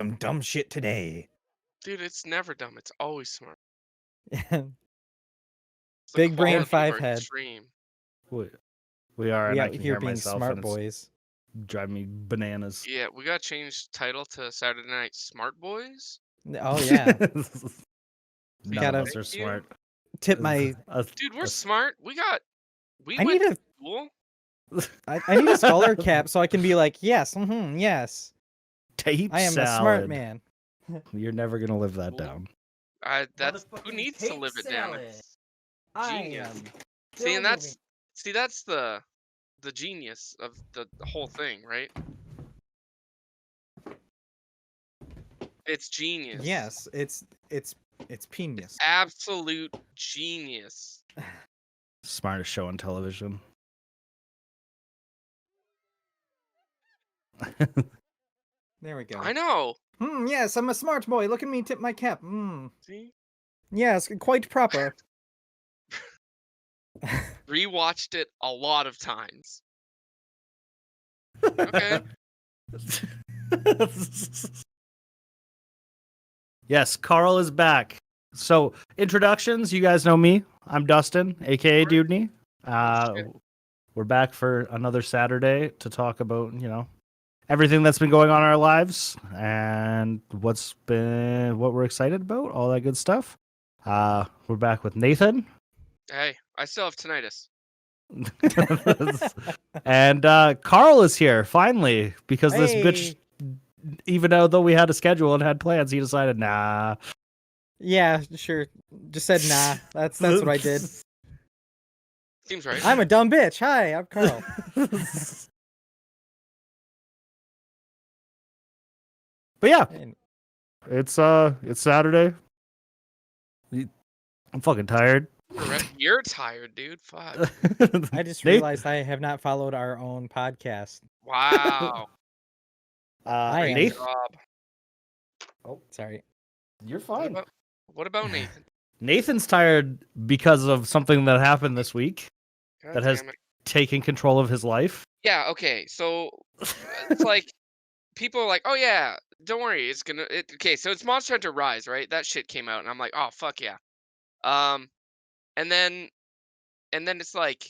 some dumb shit today. Dude, it's never dumb. It's always smart. It's the Big brain quality of our 5-head. stream. We are, We and I out can here hear being myself, smart and it's boys. driving me bananas. Yeah, we gotta change the title to Saturday Night Smart Boys. Oh yeah. None Gotta of us are Thank you. smart. Tip my. Dude, we're smart. We I went need to a. school. I need a scholar cap so I can be like, yes, yes. Tape I am salad. a smart man. You're never gonna live that Cool. down. That's who needs to live it down. It's genius. I am That's the genius of the whole thing, right? It's genius. Yes, it's genius. Absolute genius. Smartest show on television. There we go. I know. Yes, I'm a smart boy. Look at me tip my cap. See? Yes, quite proper. Rewatched it a lot of times. Okay. Yes, Karl is back. So, introductions. You guys know me. I'm Dustin, aka Dudney. We're back for another Saturday to talk about, everything that's been going on in our lives and what we're excited about, all that good stuff. We're back with Nathan. Hey, I still have tinnitus. And Karl is here finally because this bitch, even though we had a schedule and had plans, he decided nah. Yeah, sure. Just said nah. That's what I did. Seems right. I'm a dumb bitch. Hi, I'm Karl. But yeah, it's Saturday. I'm fucking tired. You're tired, dude. Fuck. I just realized I have not followed our own podcast. Wow. Nathan. Job. Oh, sorry. You're fine. What about Nathan? Nathan's tired because of something that happened this week that has taken control of his life. Yeah, okay. So it's like people are like, "Oh yeah, don't worry, it's gonna." Okay, so it's Monster Hunter Rise, right? That shit came out, and I'm like, "Oh fuck yeah." And then it's like,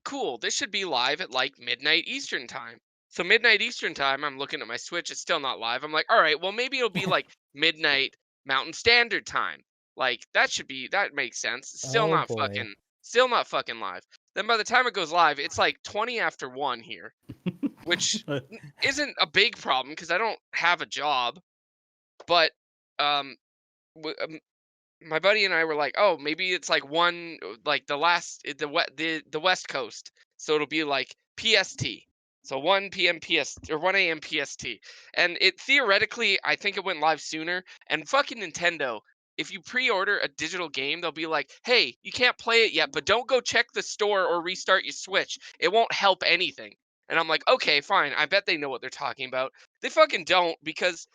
cool. This should be live at like midnight Eastern time. So midnight Eastern time, I'm looking at my Switch. It's still not live. I'm like, all right, well maybe it'll be like midnight Mountain Standard Time. Like that makes sense. Still not fucking live. Then by the time it goes live, it's like 20 after 1 here, which isn't a big problem because I don't have a job. But my buddy and I were like, oh, maybe it's like one, like the West Coast, so it'll be like PST. So 1 p.m. PST or 1 a.m. PST. And it theoretically, I think it went live sooner. And fucking Nintendo, if you pre-order a digital game, they'll be like, hey, you can't play it yet, but don't go check the store or restart your Switch. It won't help anything. And I'm like, okay, fine. I bet they know what they're talking about. They fucking don't, because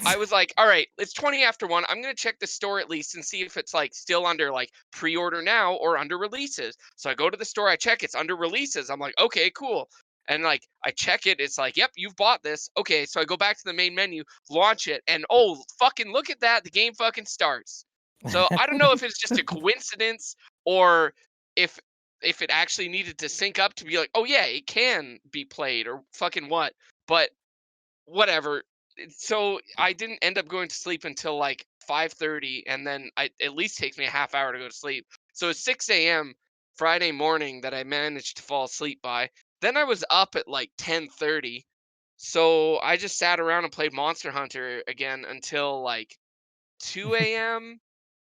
I was like, all right, it's 20 after 1. I'm going to check the store at least and see if it's like still under like pre-order now or under releases. So I go to the store, I check, it's under releases. I'm like, okay, cool. And like I check it, it's like, yep, you've bought this. Okay, so I go back to the main menu, launch it, and oh, fucking look at that, the game fucking starts. So I don't know if it's just a coincidence or if it actually needed to sync up to be like, oh yeah, it can be played or fucking what. But whatever. So I didn't end up going to sleep until like 5:30, and then it at least takes me a half hour to go to sleep. So it's 6 a.m. Friday morning that I managed to fall asleep by. Then I was up at like 10:30. So I just sat around and played Monster Hunter again until like 2 a.m.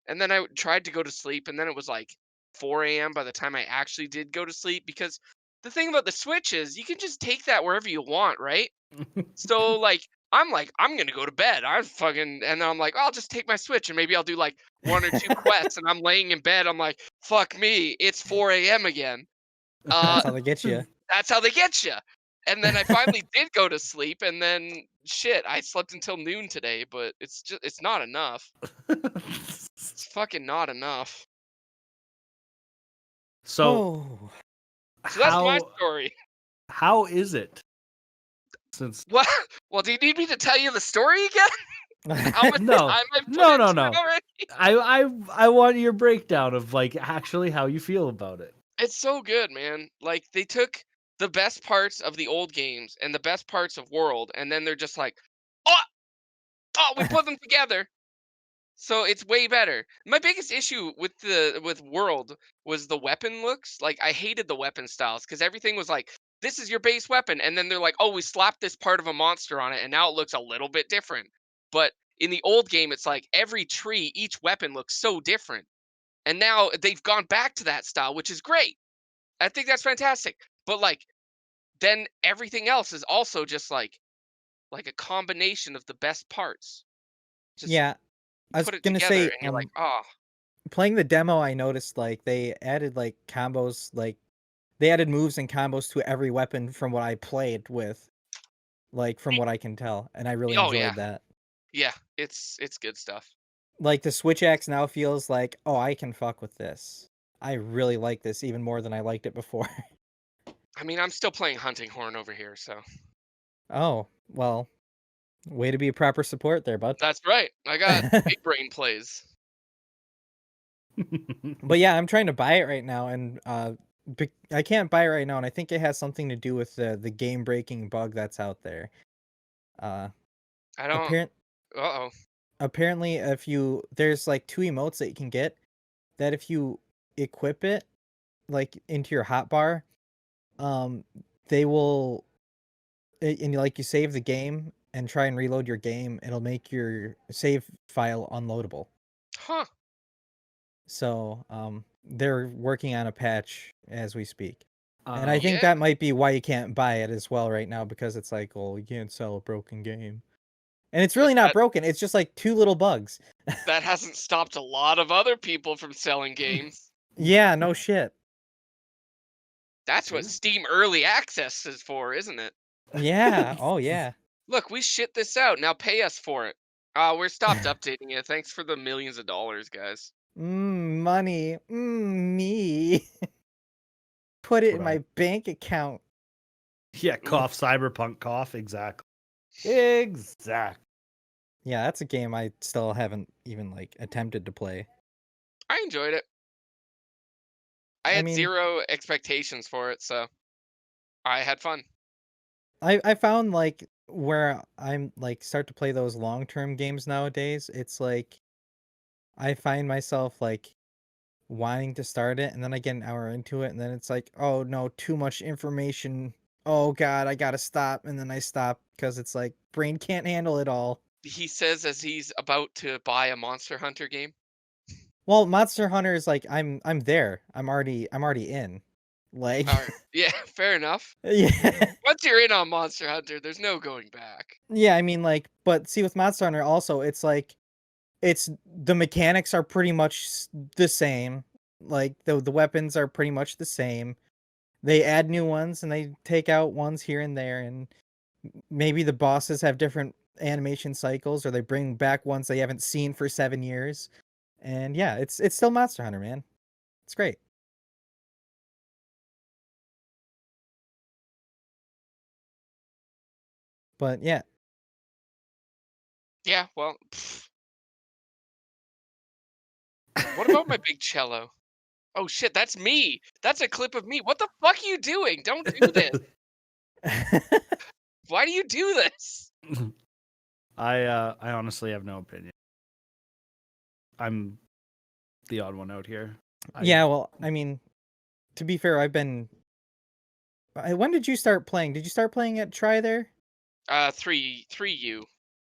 And then I tried to go to sleep, and then it was like 4 a.m. by the time I actually did go to sleep, because the thing about the Switch is you can just take that wherever you want, right? So like I'm gonna go to bed. And then I'm like, I'll just take my Switch and maybe I'll do like 1 or 2 quests. And I'm laying in bed. I'm like, fuck me, it's 4 a.m. again. That's how they get you. That's how they get you. And then I finally did go to sleep, and then shit, I slept until noon today. But it's not enough. It's fucking not enough. So that's my story. How is it? Well, do you need me to tell you the story again? How much No, time I've put no, into no. it already? I want your breakdown of like actually how you feel about it. It's so good, man. Like they took the best parts of the old games and the best parts of World, and then they're just like, oh, oh, we put them together. So it's way better. My biggest issue with World was the weapon looks. Like I hated the weapon styles because everything was like, this is your base weapon, and then they're like, oh, we slapped this part of a monster on it, and now it looks a little bit different. But in the old game, it's like every tree, each weapon looks so different. And now they've gone back to that style, which is great. I think that's fantastic. But like then everything else is also just like a combination of the best parts. Just Yeah, I was put it gonna together say, and you're like, "Oh, playing the demo, I noticed like they added like combos, like they added moves and combos to every weapon from what I played with, like from what I can tell, and I really oh yeah. enjoyed that. Yeah, it's good stuff." Like the Switch Axe now feels like, oh, I can fuck with this. I really like this even more than I liked it before. I mean, I'm still playing Hunting Horn over here, so Oh, well, way to be a proper support there, bud. that's right. I got big brain plays. But yeah, I'm trying to buy it right now, and I can't buy it right now, and I think it has something to do with the game breaking bug that's out there. Uh, I don't. apparent Uh-oh. apparently, if you there's like two emotes that you can get that if you equip it like into your hotbar, um, they will and like you save the game and try and reload your game, it'll make your save file unloadable. Huh. So, they're working on a patch as we speak. And I think Yeah, that might be why you can't buy it as well right now because it's like, well, you can't sell a broken game. And it's really not that broken. It's just like two little bugs. that hasn't stopped a lot of other people from selling games. Yeah, no shit. That's what True. Steam Early Access is for, isn't it? Yeah. Oh yeah. Look, we shit this out. Now pay us for it. We're stopped updating it. Thanks for the millions of dollars, guys. Money. Me. Put That's it what in I. my bank account. Yeah, cough, cyberpunk, cough. Exactly. Exact. Yeah, that's a game I still haven't even like attempted to play. I enjoyed it. I I had mean, zero expectations for it, so I had fun. I found like where I'm like start to play those long-term games nowadays, it's like I find myself like wanting to start it and then I get an hour into it and then it's like, oh no, too much information. Oh god, I gotta stop, and then I stop because it's like brain can't handle it all. He says as he's about to buy a Monster Hunter game. Well, Monster Hunter is like I'm there. I'm already in. Like All right. Yeah, fair enough. yeah. Once you're in on Monster Hunter, there's no going back. Yeah, I mean like but see with Monster Hunter also it's like it's the mechanics are pretty much the same. Like the weapons are pretty much the same. They add new ones and they take out ones here and there, and maybe the bosses have different animation cycles or they bring back ones they haven't seen for 7 years. And yeah, it's still Monster Hunter, man. It's great. But yeah. Yeah, well, what about my big cello? Oh shit, that's me. That's a clip of me. What the fuck are you doing? Don't do this. Why do you do this? I honestly have no opinion. I'm the odd one out here. Yeah, well, I mean, to be fair, when did you start playing? Did you start playing at Try there? 3U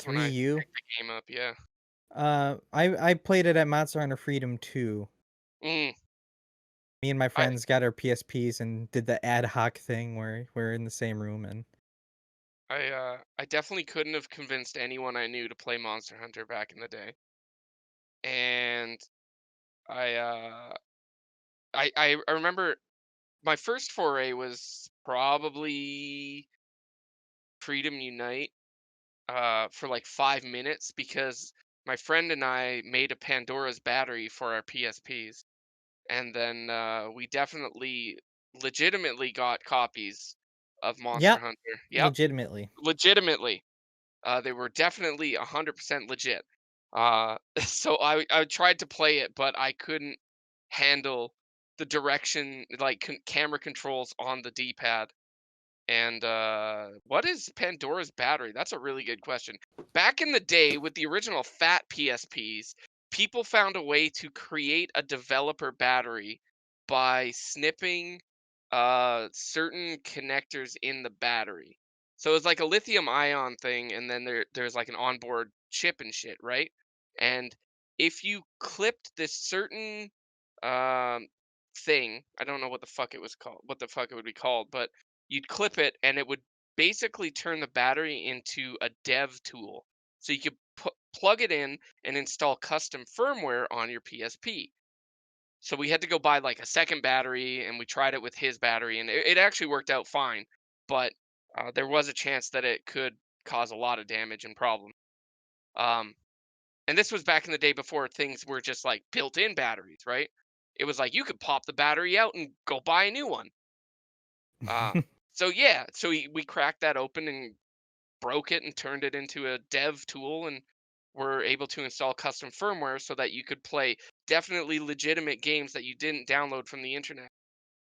when I 3U? picked the game up, yeah. I played it at Monster Hunter Freedom 2. Mm, Me and my I friends got our PSPs and did the ad hoc thing where we're in the same room and I definitely couldn't have convinced anyone I knew to play Monster Hunter back in the day. And I uh I remember my first foray was probably Freedom Unite for like 5 minutes because my friend and I made a Pandora's battery for our PSPs. And then we definitely legitimately got copies of Monster yeah, Hunter. Yep, legitimately. legitimately. They were definitely 100% legit. So I tried to play it, but I couldn't handle the direction, like camera controls on the D-pad. And what is Pandora's battery? That's a really good question. Back in the day with the original fat PSPs, people found a way to create a developer battery by snipping certain connectors in the battery. So it's like a lithium ion thing, and then there's like an onboard chip and shit, right? And if you clipped this certain um thing, I don't know what the fuck it was called, what the fuck it would be called, but you'd clip it and it would basically turn the battery into a dev tool. So you could plug it in and install custom firmware on your PSP. So we had to go buy like a second battery, and we tried it with his battery, and it actually worked out fine. But there was a chance that it could cause a lot of damage and problems. Um, and this was back in the day before things were just like built-in batteries, right? It was like you could pop the battery out and go buy a new one. Uh, so yeah, so we cracked that open and broke it and turned it into a dev tool, and were able to install custom firmware so that you could play definitely legitimate games that you didn't download from the internet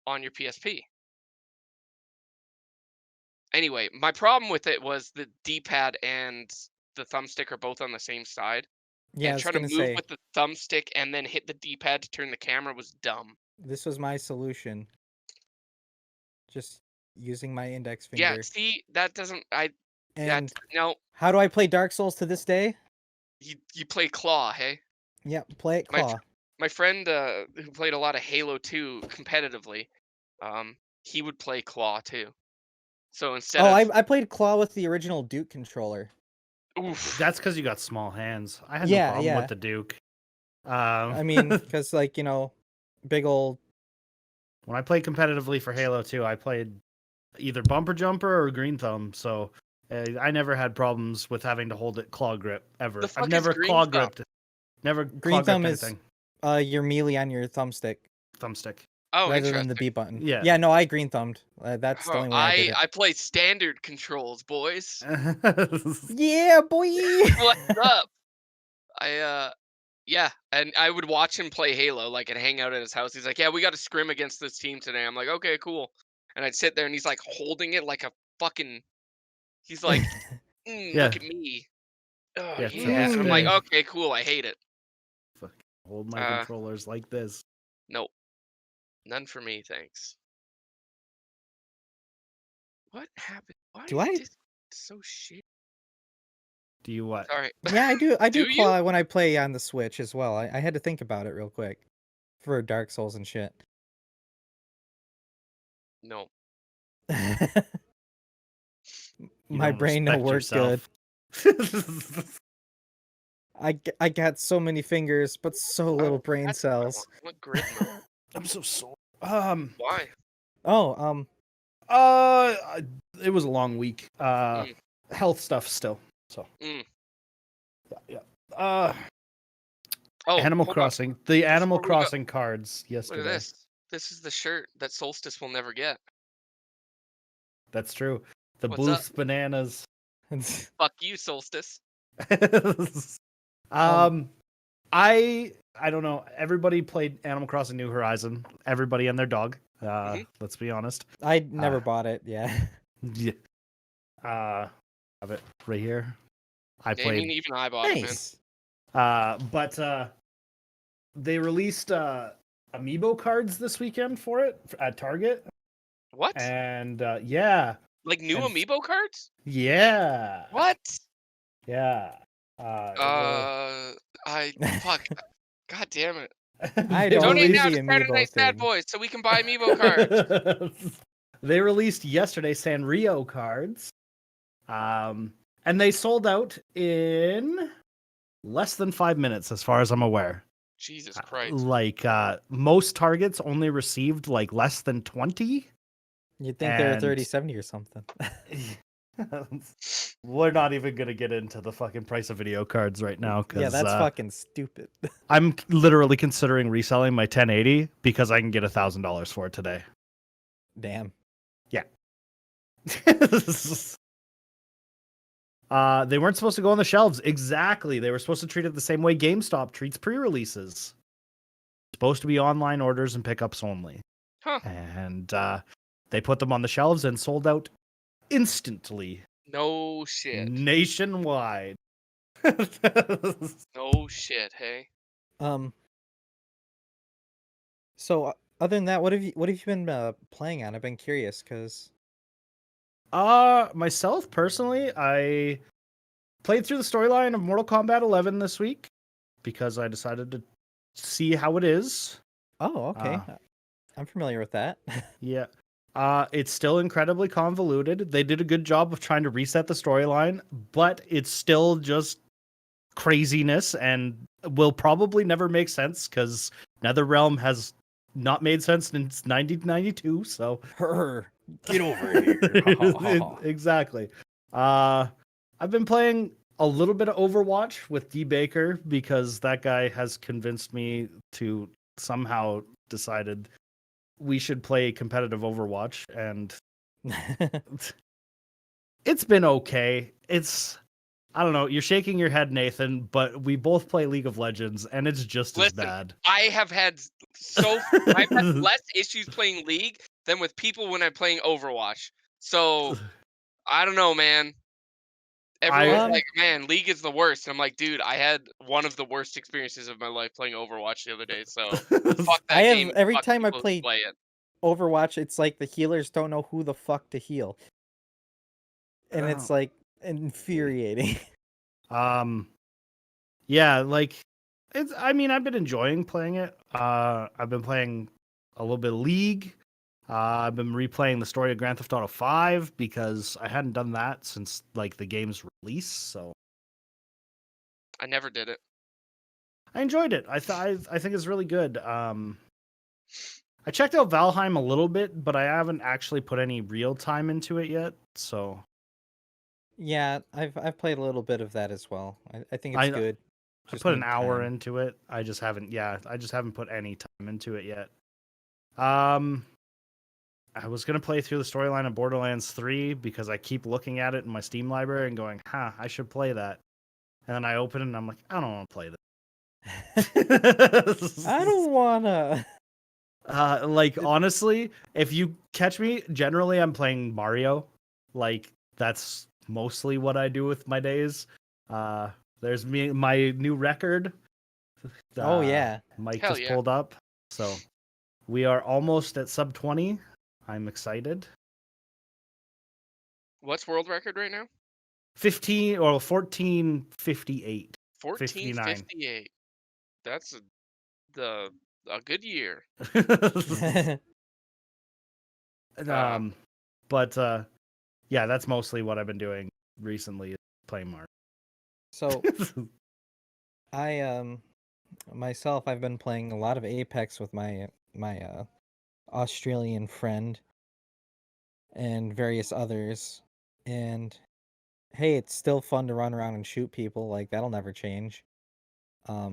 on your PSP. Anyway, my problem with it was the D-pad and the thumbstick are both on the same side, Yeah, I and was trying to gonna move say with the thumbstick and then hit the D-pad to turn the camera was dumb. this was my solution. Just using my index Yeah, finger. see, that doesn't I And that no, how do I play Dark Souls to this day? you play claw, hey? Yep, play it My claw. my friend who played a lot of Halo 2 competitively, he would play claw too. So instead Oh, of I played claw with the original Duke controller. oof, That's because you got small hands. I had no Yeah, problem yeah. with the Duke. I mean, because like big old. When I played competitively for Halo 2, I played either bumper jumper or green thumb. So I never had problems with having to hold it claw grip ever. the I've fuck is never green claw thumb? gripped. Never Green claw gripped thumb is anything. your melee on your thumbstick Thumbstick. Oh, rather than the interesting. B button. Yeah. Yeah, no, I green thumbed. That's the Oh, only way I did it. I play standard controls, boys. Yeah, boy. What's up? I yeah, and I would watch him play Halo, like, and hang out at his house. He's like, "Yeah, we got to scrim against this team today." I'm like, "Okay, cool." And I'd sit there, and he's like holding it like a fucking. He's like, Yeah. "Look at me." Oh Yeah, yeah, and I'm like, Mm. "Okay, cool." I hate it. Fuck, hold my Uh, controllers like this. nope, none for me, thanks. What happened? Why Do is I? this so shit? Do you what? Sorry. Yeah, I do. I do Do you? claw when I play on the Switch as well. I had to think about it real quick for Dark Souls and shit. No. You My don't brain no respect work good. yourself. I got so many fingers, but so little brain That's what I cells. want. I want grip mode. I'm so sore. Why? Oh, Uh, it was a long week. Mm. Health stuff still. So Mm. yeah. Oh, Animal hold on. Crossing. The Animal Before we go- Crossing cards yesterday. Look at this. This is the shirt that Solstice will never get. That's true. The What's up? Booth's bananas. Fuck you, Solstice. I don't know. Everybody played Animal Crossing New Horizon. Everybody and their dog. Let's be honest. I never bought it. Yeah. Yeah. Have it right here. I I played. mean, even I bought it, man. Nice. But they released amiibo cards this weekend for it at Target. What? And yeah. Like new and- amiibo cards? Yeah. What? Yeah. Fuck. God damn it. I They don't Donate believe now the to Saturday amiibo Night Sad thing. Boys so we can buy amiibo cards. They released yesterday Sanrio cards. And they sold out in less than 5 minutes, as far as I'm aware. Jesus Christ. Like most targets only received like less than 20. You'd think they were And- 30-70 or something. We're not even gonna get into the fucking price of video cards right now, because Yeah, that's fucking stupid. I'm literally considering reselling my 1080 because I can get $1,000 for it today. Damn. They weren't supposed to go on the shelves. Exactly. They were supposed to treat it the same way GameStop treats pre-releases. Supposed to be online orders and pickups only. Huh. And they put them on the shelves and sold out instantly. No shit. Nationwide. No shit, hey? So other than that, what have you been playing on? I've been curious because Myself personally, I played through the storyline of Mortal Kombat 11 this week because I decided to see how it is. oh, okay. I'm familiar with that. Yeah. It's still incredibly convoluted. They did a good job of trying to reset the storyline, but it's still just craziness and will probably never make sense because NetherRealm has not made sense since 1992. So Get over here. exactly. I've been playing a little bit of Overwatch with D Baker because that guy has convinced me to somehow decided we should play competitive Overwatch, and it's been okay. I don't know, you're shaking your head, Nathan, but we both play League of Legends and it's just as Listen, bad. I've had less issues playing League than with people when I'm playing Overwatch. So I don't know, man. Everyone's like, man, League is the worst. And I'm like, dude, I had one of the worst experiences of my life playing Overwatch the other day. So fuck that game. Every Fuck time I people who play it. Overwatch, it's like the healers don't know who the fuck to heal. And it's like infuriating. Yeah, like I've been enjoying playing it. I've been playing a little bit of League. I've been replaying the story of Grand Theft Auto 5 because I hadn't done that since like the game's release, so I never did it. I enjoyed it. I think it's really good. I checked out Valheim a little bit, but I haven't actually put any real time into it yet, so Yeah, I've played a little bit of that as well. I think it's good. I put an need hour time. into it. I just haven't put any time into it yet. I was gonna play through the storyline of Borderlands 3 because I keep looking at it in my Steam library and going, I should play that. And then I open it and I'm like, I don't want to play this. I don't wanna. Like honestly, if you catch me, generally I'm playing Mario. Like that's mostly what I do with my days. There's my new record. Oh yeah. Mike Hell just yeah. pulled up. So we are almost at sub 20. I'm excited. What's world record right now? 1458. 1458. That's a good year. But yeah, that's mostly what I've been doing recently is playing Mario. So I myself I've been playing a lot of Apex with my Australian friend and various others, and hey, it's still fun to run around and shoot people, like that'll never change. A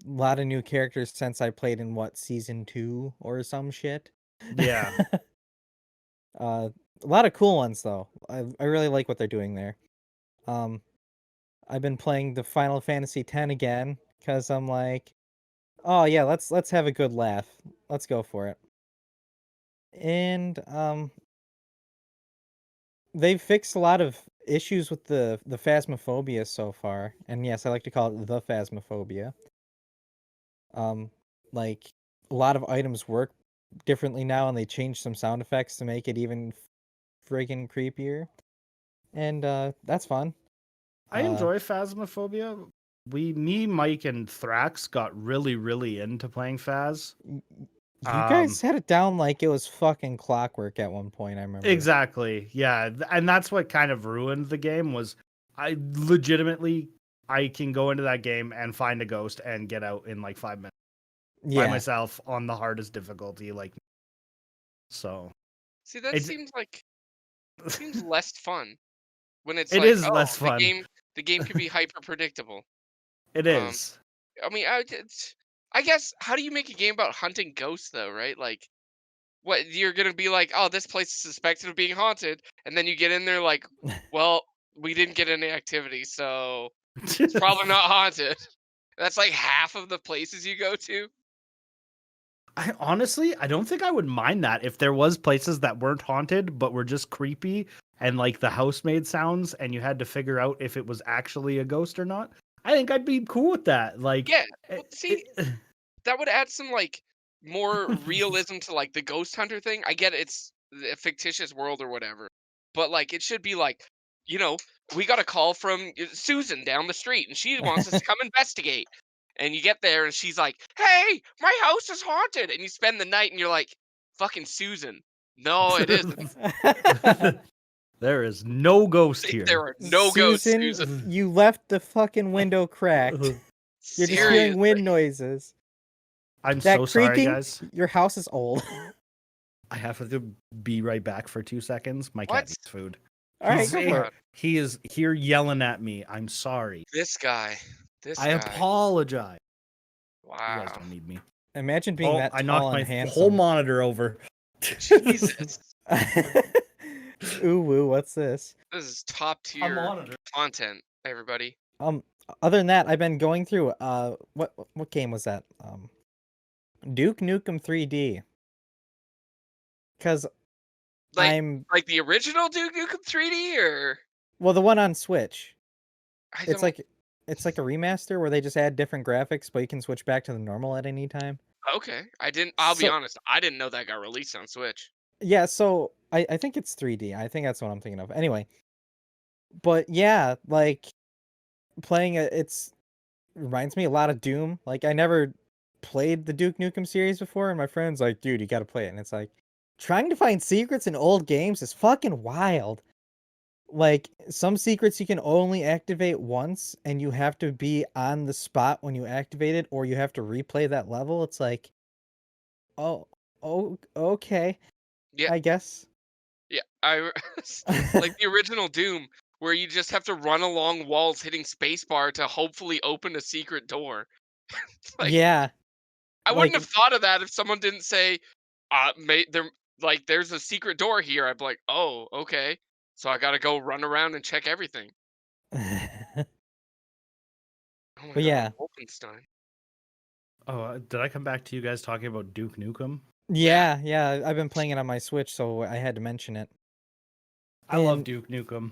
lot of new characters since I played in season 2 or some shit. Yeah. A lot of cool ones though. I really like what they're doing there. I've been playing the Final Fantasy X again because I'm like, oh yeah, let's have a good laugh. Let's go for it. And they've fixed a lot of issues with the phasmophobia so far. And yes, I like to call it the phasmophobia. Like a lot of items work differently now, and they changed some sound effects to make it even friggin' creepier. And that's fun. I enjoy Phasmophobia. Me, Mike, and Thrax got really, really into playing Phas. You guys had it down like it was fucking clockwork at one point, I remember. Exactly. Yeah. And that's what kind of ruined the game was I can go into that game and find a ghost and get out in like 5 minutes. Yeah. By myself on the hardest difficulty. So. See, that seems less fun. When it's is less fun. The game can be hyper predictable. It is. I mean, I guess how do you make a game about hunting ghosts though, right? Like, what you're gonna be like? Oh, this place is suspected of being haunted, and then you get in there like, well, we didn't get any activity, so it's probably not haunted. That's like half of the places you go to. I don't think I would mind that if there was places that weren't haunted but were just creepy and like the house made sounds and you had to figure out if it was actually a ghost or not. I think I'd be cool with that. Like, Yeah, well, see, that would add some like more realism to like the ghost hunter thing. I get it's a fictitious world or whatever, but like it should be like, you know, we got a call from Susan down the street and she wants us to come investigate. And you get there and she's like, "Hey, my house is haunted." And you spend the night and you're like, "Fucking Susan. No, it isn't. there is no ghost here. There are no ghosts, Susan." You left the fucking window cracked. You're just hearing wind noises. I'm That so sorry, creaking, guys. your house is old. I have to be right back for 2 seconds. My cat What? needs food. All right, He's go Come for on. it. He is here yelling at me. I'm sorry. This guy. I apologize. You Wow. guys don't need me. Imagine being that I tall knocked and my handsome. whole monitor over. Jesus. Ooh, woo, what's this? This is top tier monitor. content, everybody. Other than that, I've been going through what game was that? Duke Nukem 3D. Cuz Like, I'm like the original Duke Nukem 3D, or well, the one on Switch. I It's don't. like a remaster where they just add different graphics, but you can switch back to the normal at any time. Okay, I didn't. I'll be So- honest. I didn't know that got released on Switch. Yeah, so I think it's 3D. I think that's what I'm thinking of. Anyway, but yeah, like playing it's reminds me a lot of Doom. Like I never played the Duke Nukem series before, and my friend's like, "Dude, you got to play it." And it's like trying to find secrets in old games is fucking wild. Like some secrets you can only activate once, and you have to be on the spot when you activate it, or you have to replay that level. It's like, oh, okay, Yeah, I guess. yeah. Like the original Doom, where you just have to run along walls hitting spacebar to hopefully open a secret door. Like, Yeah, I wouldn't like have thought of that if someone didn't say, there, like, there's a secret door here. I'd be like, oh, okay. So I gotta go run around and check everything. Oh my But god, yeah. Wolfenstein. Oh, did I come back to you guys talking about Duke Nukem? Yeah, I've been playing it on my Switch, so I had to mention it. I love And- Duke Nukem.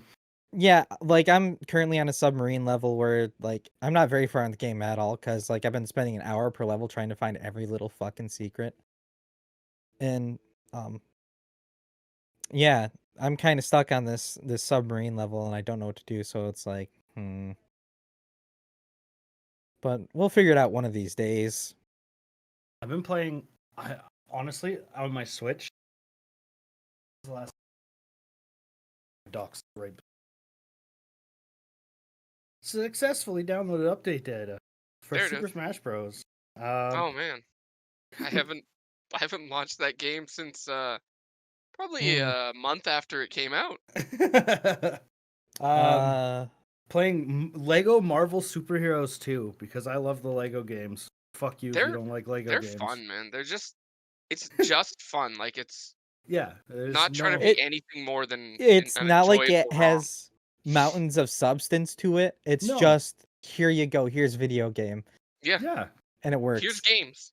Yeah, like I'm currently on a submarine level where like I'm not very far in the game at all because like I've been spending an hour per level trying to find every little fucking secret. And yeah, I'm kind of stuck on this submarine level and I don't know what to do, so it's like, But we'll figure it out one of these days. I've been playing. I honestly on my Switch. The last docs right. Successfully downloaded update data for There it Super is. Smash Bros. Oh man, I haven't launched that game since probably a month after it came out. Playing Lego Marvel Superheroes 2 because I love the Lego games. Fuck you if you don't like Lego They're games. fun, man. It's just fun. Like it's Yeah, not trying to be anything more than It's an not like it enjoyable ROM. has mountains of substance to it. It's No. just here you go. Here's video game, Yeah, and it works. here's games.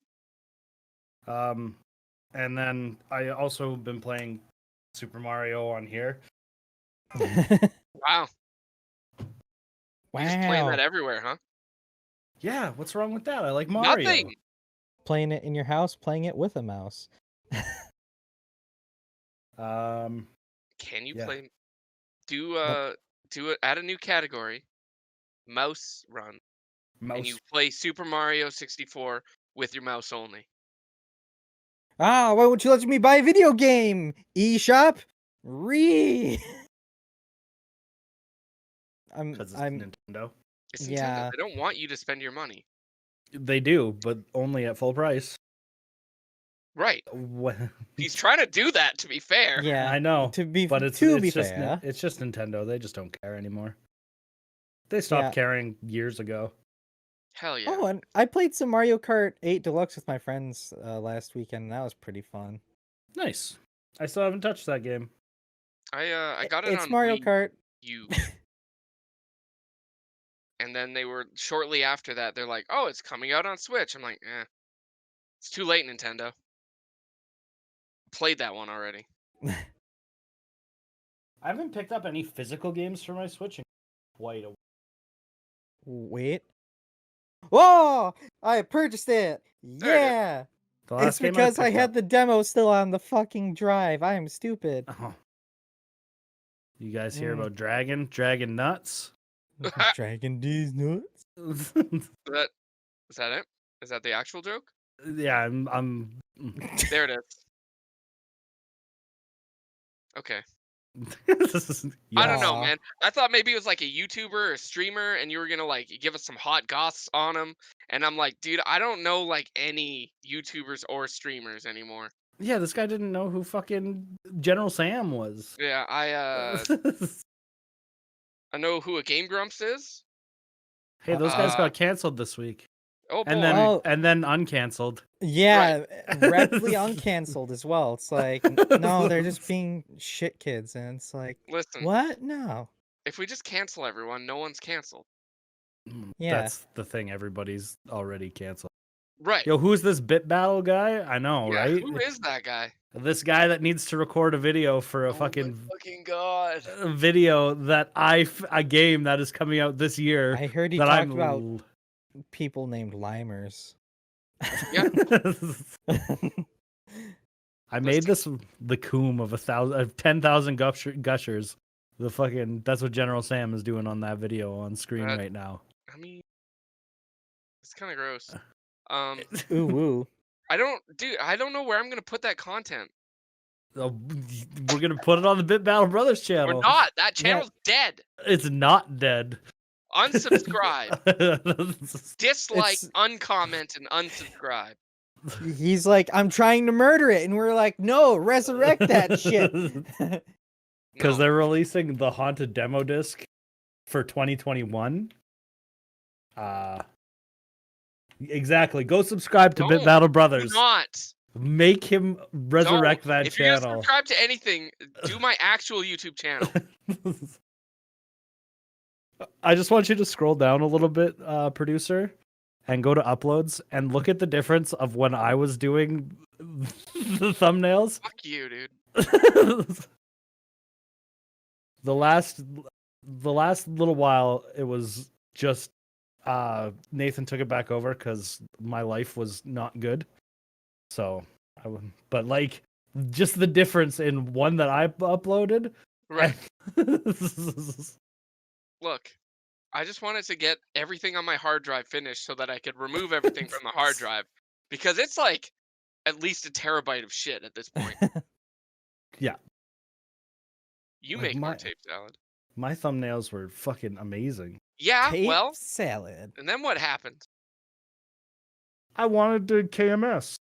And then I also been playing Super Mario on here. Wow, you're just playing that Wow. everywhere, huh? Yeah, what's wrong with that? I like Mario. Nothing. Playing it in your house, playing it with a mouse. Can you Yeah. play? Do it. Add a new category. Mouse run, and you play Super Mario 64 with your mouse only. Why won't you let me buy a video game? eShop? Because it's I'm Nintendo. It's Nintendo. Yeah. They don't want you to spend your money. They do, but only at full price. Right. What? He's trying to do that, to be fair. yeah. I know, To be but it's to be just fair, it's just Nintendo. They just don't care anymore. They stopped Yeah. caring years ago. Hell yeah. Oh, and I played some Mario Kart 8 Deluxe with my friends last weekend. And that was pretty fun. Nice. I still haven't touched that game. I got it It's on Mario Wii Kart. U. And then they were shortly after that. They're like, "Oh, it's coming out on Switch." I'm like, it's too late, Nintendo. Played that one already. I haven't picked up any physical games for my Switch in quite a while. Wait. Whoa! I purchased it. There it is. Yeah. The It's last game because I picked had up. the demo still on the fucking drive. I am stupid. Oh. You guys hear Mm. about Dragon Nuts? Dragon D's nuts. Is that it? Is that the actual joke? Yeah, I'm There it is. Okay. I don't know, Aw. man. I thought maybe it was like a YouTuber or a streamer, and you were gonna like give us some hot goss on him. And I'm like, dude, I don't know like any YouTubers or streamers anymore. Yeah, this guy didn't know who fucking General Sam was. Yeah, I know who a Game Grumps is. Hey, those guys Uh, got canceled this week. Oh boy. And then uncanceled. Yeah, rapidly uncanceled as well. It's like, no, they're just being shit kids, and it's like, Listen, what? No. if we just cancel everyone, no one's canceled. Yeah. That's the thing. Everybody's already canceled. Right. Yo, who's this Bit Battle guy? I know, Yeah, right? who is that guy? This guy that needs to record a video for a Oh my fucking fucking god. video that a game that is coming out this year. I heard he that talked about people named limers. Yeah. I made this the coom of 10,000 gushers. The fucking that's what General Sam is doing on that video on screen right now. I mean, it's kind of gross. Ooh woo. I don't know where I'm gonna put that content. We're gonna put it on the Bit Battle Brothers channel. We're not. That channel's dead. It's not dead. Unsubscribe. Dislike, uncomment, and unsubscribe. He's like, I'm trying to murder it, and we're like, no, resurrect that shit. Because No. they're releasing the Haunted demo disc for 2021. Exactly. Go subscribe to Bit Battle Brothers. Do not. Make him resurrect that if you're channel. gonna subscribe to anything, do my actual YouTube channel. I just want you to scroll down a little bit, producer, and go to uploads and look at the difference of when I was doing the thumbnails. Fuck you, dude. The last little while, it was just Nathan took it back over because my life was not good. So, but like just the difference in one that I uploaded. Right. Look, I just wanted to get everything on my hard drive finished so that I could remove everything from the hard drive because it's like at least a terabyte of shit at this point. Yeah. You Like make more tape salad. My thumbnails were fucking amazing. Yeah, Tape well, salad. and then what happened? I wanted to KMS.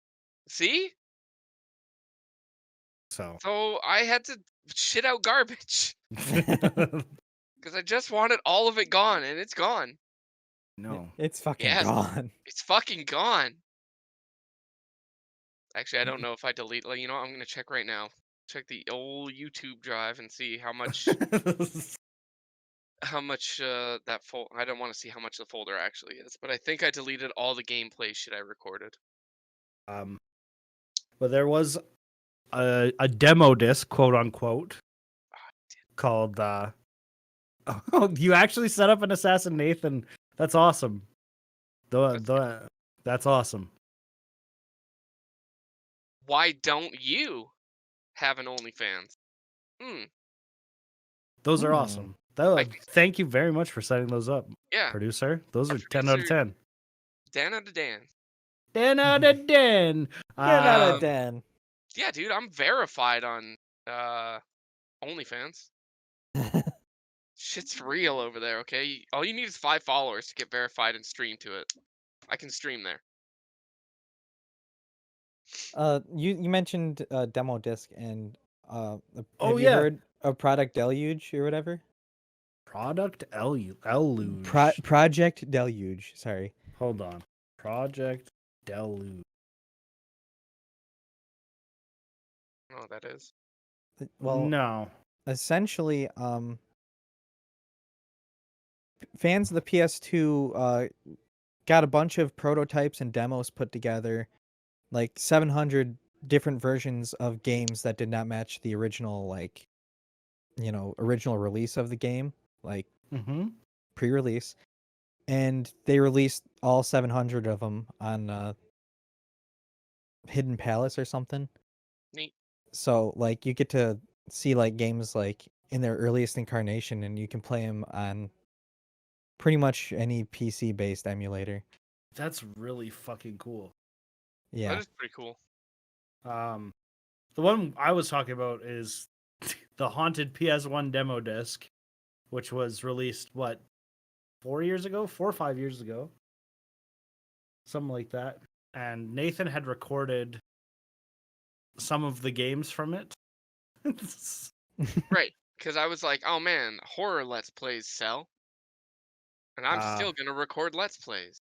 See? So I had to shit out garbage because I just wanted all of it gone, and it's gone. No. It's fucking Yes. gone. It's fucking gone. Actually, I don't know if I delete. Like, I'm gonna check right now. Check the old YouTube drive and see how much that folder. I don't want to see how much the folder actually is, but I think I deleted all the gameplay shit I recorded. But there was a demo disc, quote unquote, called oh, you actually set up an Assassin Nathan. That's awesome. That's awesome. Why don't you have an OnlyFans? Those are awesome. Thank you very much for setting those up. Yeah. Producer. Those are 10 out of 10. 10 out of 10. 10 out of 10. 10 out of 10. Yeah, dude, I'm verified on OnlyFans. Shit's real over there, okay? All you need is 5 followers to get verified and stream to it. I can stream there. You mentioned demo disc and have Oh, you heard of Product Deluge or whatever? Product Deluge. Project Deluge. Sorry. Hold on. Project Deluge. I don't know what that is. Well, no. essentially, fans of the PS2 got a bunch of prototypes and demos put together, like 700 different versions of games that did not match the original, like, original release of the game, like Mm-hmm. pre-release, and they released all 700 of them on Hidden Palace or something. Neat. So like you get to see like games like in their earliest incarnation, and you can play them on pretty much any PC based emulator. That's really fucking cool. That Yeah. is pretty cool. The one I was talking about is the haunted PS1 demo disc, which was released 4 years ago, 4 or 5 years ago, something like that. And Nathan had recorded some of the games from it. Right. Because I was like, oh man, horror Let's Plays sell. And I'm still going to record Let's Plays.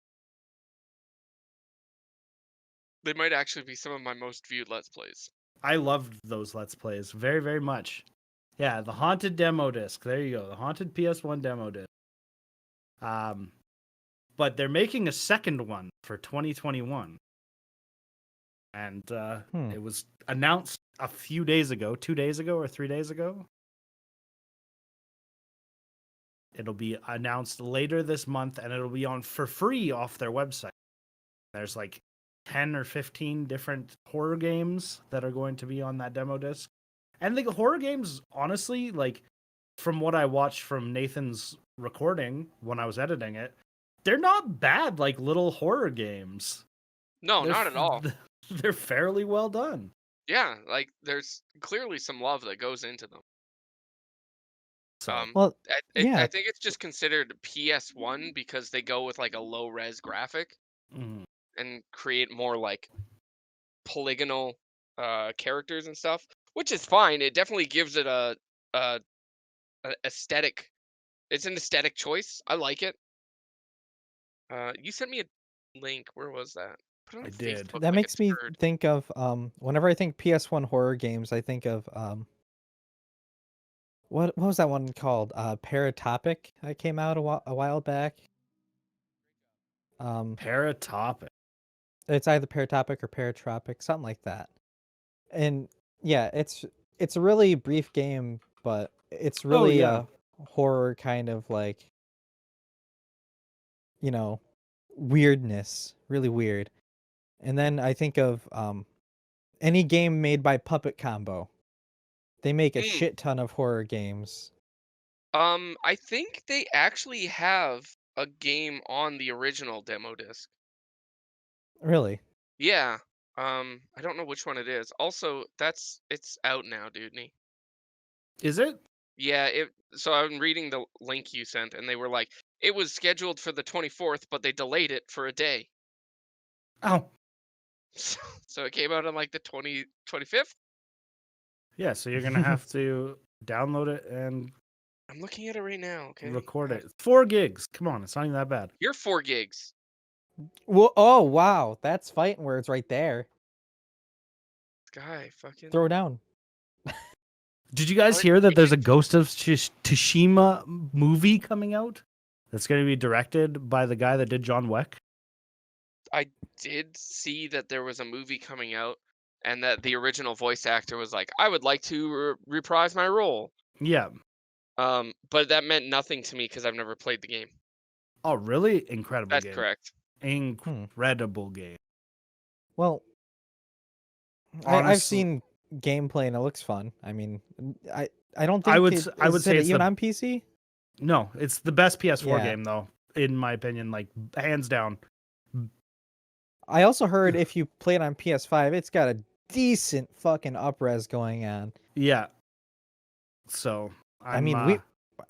They might actually be some of my most viewed Let's Plays. I loved those Let's Plays very, very much. Yeah, the haunted demo disc. There you go, the haunted PS1 demo disc. But they're making a second one for 2021. And it was announced a few days ago, 2 days ago or 3 days ago. It'll be announced later this month, and it'll be on for free off their website. There's like 10 or 15 different horror games that are going to be on that demo disc. And the horror games, honestly, like from what I watched from Nathan's recording when I was editing it, they're not bad like little horror games. No, They're not at all. They're fairly well done. Yeah, like there's clearly some love that goes into them. So, Well, I yeah. think it's just considered PS1 because they go with like a low res graphic and create more like polygonal characters and stuff, which is fine. It definitely gives it a aesthetic. It's an aesthetic choice. I like it. You sent me a link. Where was that? Put it on I did. Facebook That like makes a me turd. think of whenever I think PS1 horror games, I think of what was that one called? Paratopic that came out a while back. Paratopic. It's either Paratopic or Paratropic, something like that. And yeah, it's a really brief game, but it's really yeah. a horror kind of like, weirdness, really weird. And then I think of any game made by Puppet Combo. They make a shit ton of horror games. I think they actually have a game on the original demo disc. Really? Yeah. I don't know which one it is. Also, it's out now, dude. Is it? Yeah, so I'm reading the link you sent and they were like, it was scheduled for the 24th, but they delayed it for a day. Oh. So it came out on like the 25th? Yeah, so you're going to have to download it and I'm looking at it right now, okay? record it. 4 gigs. Come on, it's not even that bad. You're 4 gigs. Well, oh wow, that's fighting words right there. Guy, fucking. Throw down. Did you guys hear that there's a Ghost of Tsushima movie coming out? That's going to be directed by the guy that did John Wick. I did see that there was a movie coming out and that the original voice actor was like, I would like to reprise my role. Yeah. But that meant nothing to me because I've never played the game. Oh, really? Incredible That's game. correct. Incredible game. Well, I've seen gameplay and it looks fun. I mean, I don't think I would say it's even on PC. No, it's the best PS4 game though, in my opinion, like hands down. I also heard if you play it on PS5, it's got a decent fucking upres going on. Yeah. So I mean,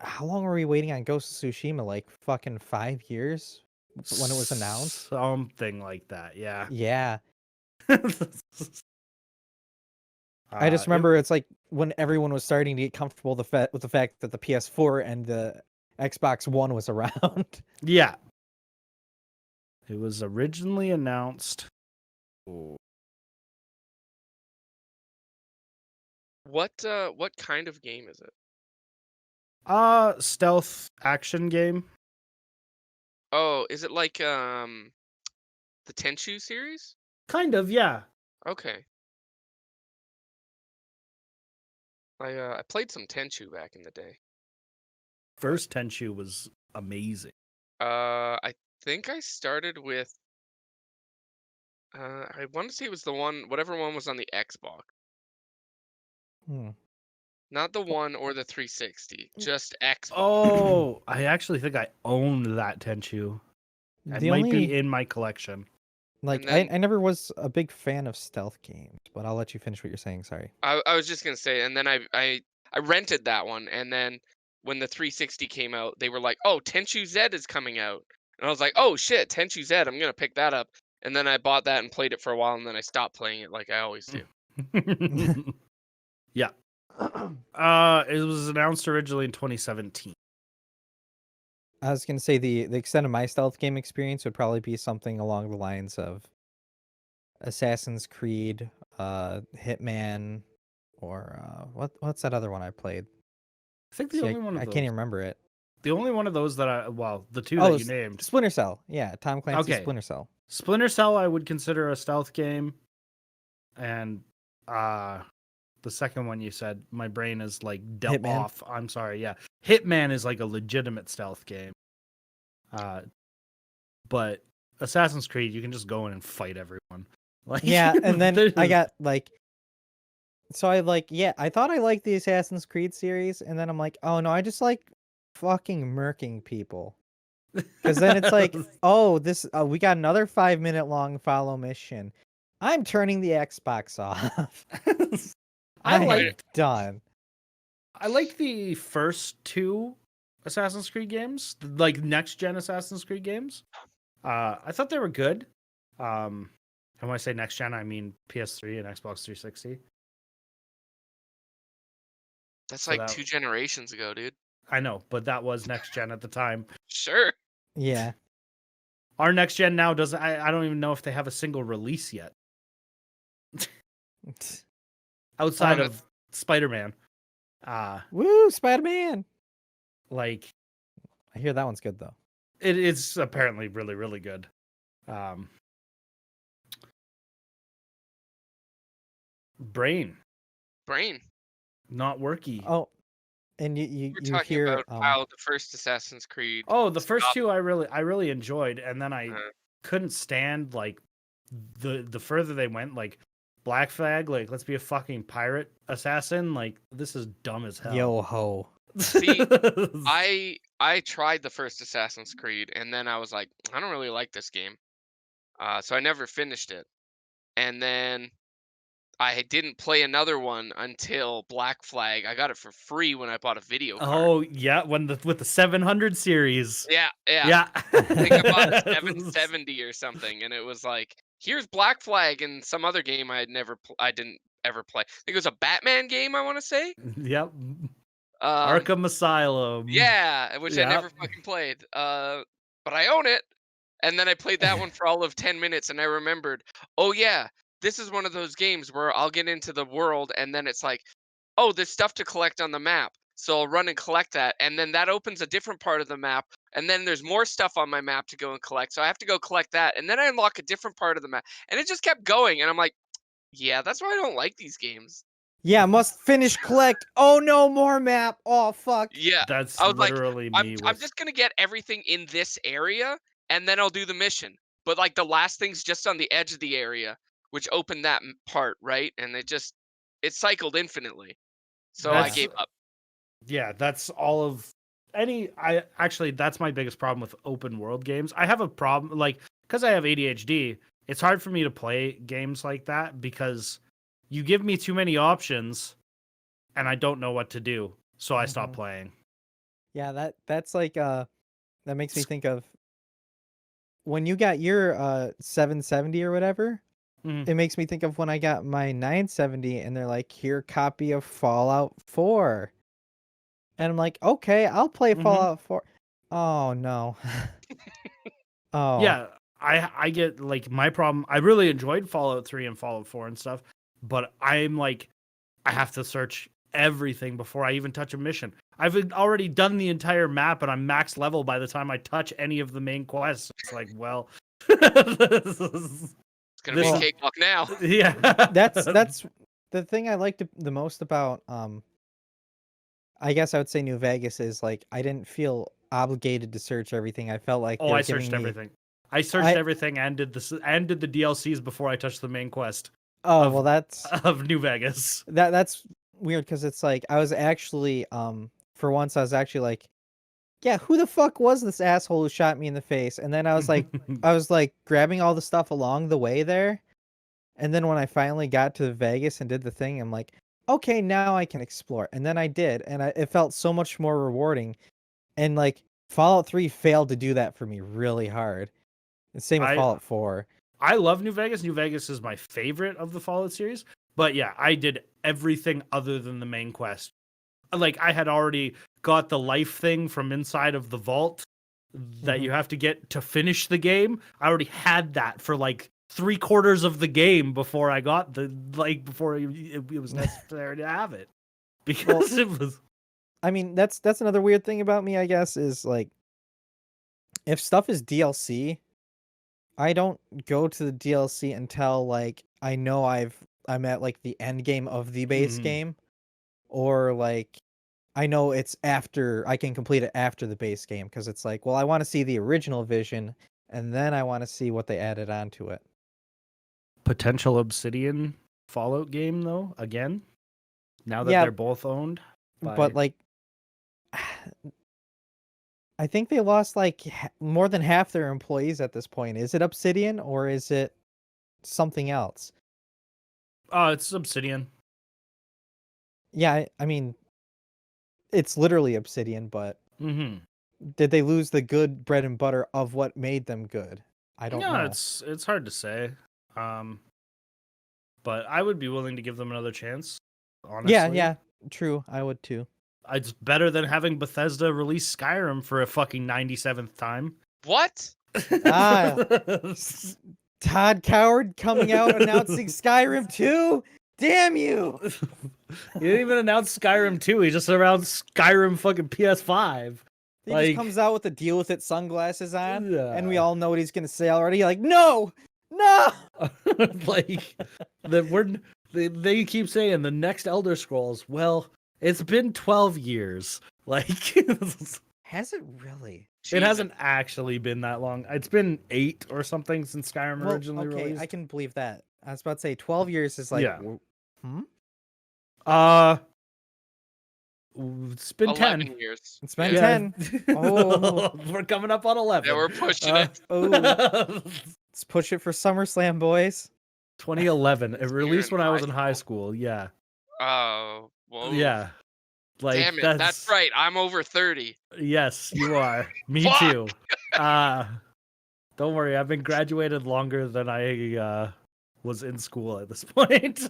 how long were we waiting on Ghost of Tsushima? Like fucking 5 years when it was announced. Something like that. Yeah. Yeah. I just remember it's like when everyone was starting to get comfortable with the fact that the PS4 and the Xbox One was around. Yeah. It was originally announced. What kind of game is it? Stealth action game. Oh, is it like the Tenchu series? Kind of, yeah. Okay. I played some Tenchu back in the day. First Tenchu was amazing. I think I started with I want to say it was the one, whatever one was on the Xbox, Hmm. not the one or the 360, just Xbox. Oh, I actually think I owned that Tenchu. It The might be only in my collection. like And then I never was a big fan of stealth games, but I'll let you finish what you're saying. Sorry. I was just gonna say, and then I rented that one, and then when the 360 came out, they were like, "Oh, Tenchu Z is coming out," and I was like, "Oh shit, Tenchu Z, I'm gonna pick that up." And then I bought that and played it for a while, and then I stopped playing it like I always do. Yeah. It was announced originally in 2017. I was gonna say the extent of my stealth game experience would probably be something along the lines of Assassin's Creed, Hitman, or what's that other one I played? I think the See, only one of I those. can't even remember it. The only one of those that the two Oh, that you named. Splinter Cell. Yeah, Tom Clancy's Okay. Splinter Cell. Splinter Cell I would consider a stealth game, and the second one you said, my brain is like Hitman. off. I'm sorry. Yeah, Hitman is like a legitimate stealth game. But Assassin's Creed, you can just go in and fight everyone. Like, Yeah, and then I there's- got like, so I I thought I liked the Assassin's Creed series, and then I'm like, oh no, I just like fucking murking people. Because then it's like, oh, we got another 5-minute long follow mission. I'm turning the Xbox off. I I'm liked done. the first two Assassin's Creed games, like next gen Assassin's Creed games. I thought they were good. And when I say next gen, I mean PS3 and Xbox 360. That's So like that- 2 generations ago, dude. I know, but that was next gen at the time. Sure. Yeah. Our next gen now doesn't. I don't even know if they have a single release yet outside of Spider-Man. Woo, Spider-Man. Like I hear that one's good though. it's apparently really, really good. Brain not worky. Oh, and you We're talking hear about how the first Assassin's Creed. Oh, the first stopped. two I really enjoyed, and then I Uh, couldn't stand like the further they went, like Black Flag, like let's be a fucking pirate assassin, like this is dumb as hell. yo ho. See, I tried the first Assassin's Creed, and then I was like, I don't really like this game, so I never finished it. And then I didn't play another one until Black Flag. I got it for free when I bought a video card. Oh yeah, with the 700 series. Yeah. Yeah. I think I bought a 770 or something, and it was like, here's Black Flag and some other game I didn't ever play. I think it was a Batman game, I want to say. Yep. Um, Arkham Asylum. Yeah, which I Yep. never fucking played. But I own it. And then I played that one for all of 10 minutes, and I remembered, oh yeah, this is one of those games where I'll get into the world, and then it's like, oh, there's stuff to collect on the map. So I'll run and collect that, and then that opens a different part of the map, and then there's more stuff on my map to go and collect. So I have to go collect that, and then I unlock a different part of the map. And it just kept going, and I'm like, yeah, that's why I don't like these games. Yeah, must finish collect. Oh no, more map. Oh fuck. Yeah. That's I was like, literally I'm me I'm just gonna get everything in this area, and then I'll do the mission. But like the last thing's just on the edge of the area, which opened that part, right? And it cycled infinitely. So I That's- gave up. Yeah, that's all of that's my biggest problem with open world games. I have a problem like because I have ADHD, it's hard for me to play games like that because you give me too many options and I don't know what to do. So I stop Mhm. playing. Yeah, that's like that makes me think of when you got your 770 or whatever. Mhm. It makes me think of when I got my 970 and they're like, here, copy of Fallout 4. And I'm like, okay, I'll play Mhm. Fallout 4. Oh no. Oh. Yeah, I get like my problem. I really enjoyed Fallout 3 and Fallout 4 and stuff, but I'm like I have to search everything before I even touch a mission. I've already done the entire map and I'm max level by the time I touch any of the main quests. It's like, well, It's gonna be a Well, cakewalk now. yeah. that's the thing I liked the most about I guess I would say New Vegas is like I didn't feel obligated to search everything. I felt like Oh, they were I giving searched me. everything. I searched everything and did the DLCs before I touched the main quest Oh of well, that's of New Vegas. that's weird because it's like I was actually for once I was actually like, yeah, who the fuck was this asshole who shot me in the face? And then I was like grabbing all the stuff along the way there, and then when I finally got to Vegas and did the thing, I'm like, okay, now I can explore. And then I did, and it felt so much more rewarding. And like Fallout 3 failed to do that for me really hard. And same with I Fallout 4. I love New Vegas. New Vegas is my favorite of the Fallout series. But yeah, I did everything other than the main quest. Like I had already got the life thing from inside of the vault that you have to get to finish the game. I already had that for like 3/4 of the game before I got before it was necessary to have it because it was. I mean, that's another weird thing about me, I guess, is like if stuff is DLC, I don't go to the DLC until like I know I'm at like the end game of the base game, or like I know it's after I can complete it after the base game because it's like, well, I want to see the original vision and then I want to see what they added onto it. Potential Obsidian Fallout game though, again, now that Yeah. they're both owned But like I think they lost like more than half their employees at this point. Is it Obsidian or is it something else? it's Obsidian. Yeah, I mean, it's literally Obsidian, but did they lose the good bread and butter of what made them good? I don't know. It's hard to say. But I would be willing to give them another chance. Honestly. Yeah, true. I would too. It's better than having Bethesda release Skyrim for a fucking 97th time. What? Ah, Todd Coward coming out announcing Skyrim 2? Damn you! He didn't even announce Skyrim 2. He just announced Skyrim fucking PS5. He just comes out with the deal with it sunglasses on, and we all know what he's gonna say already. Like, no! Like they keep saying the next Elder Scrolls. Well, it's been 12 years. Like, has it really? It hasn't actually been that long. It's been 8 or something since Skyrim originally released. I can believe that. I was about to say 12 years is like, it's been 10 years. It's been 10. Oh, we're coming up on 11. Yeah, we're pushing it. Let's push it for SummerSlam, boys. 2011. It released when I was in high school. Yeah. Oh, whoa. Yeah. Like, damn it, that's right. I'm over 30. Yes, you are. Me too. Don't worry, I've been graduated longer than I was in school at this point.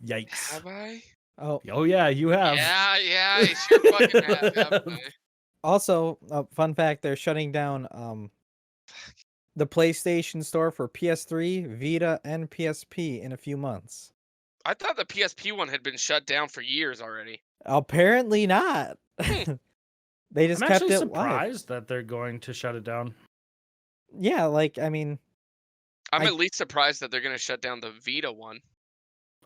Yikes. Have I? Oh yeah, you have. Yeah, I sure fucking have, haven't I? Also, fun fact, they're shutting down the PlayStation Store for PS3, Vita, and PSP in a few months. I thought the PSP one had been shut down for years already. Apparently not. They just kept it surprised that they're going to shut it down. Yeah, like, I mean... I'm at least surprised that they're going to shut down the Vita one.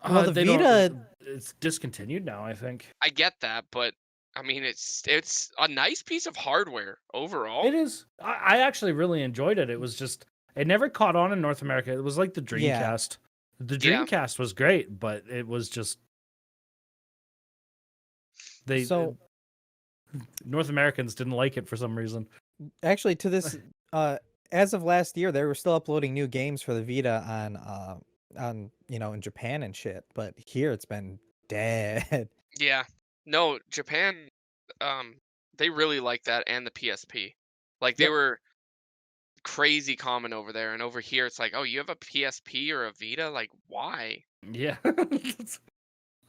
Well, the Vita... It's discontinued now, I think. I get that, but, I mean, it's a nice piece of hardware overall. It is. I actually really enjoyed it. It was just... It never caught on in North America. It was like the Dreamcast. Yeah. The Dreamcast was great, but it was just... North Americans didn't like it for some reason. Actually, to this, as of last year, they were still uploading new games for the Vita on in Japan and shit. But here it's been dead. Yeah, no, Japan, they really like that, and the PSP. Like they were crazy common over there, and over here it's like, oh, you have a PSP or a Vita? Like, why? Yeah,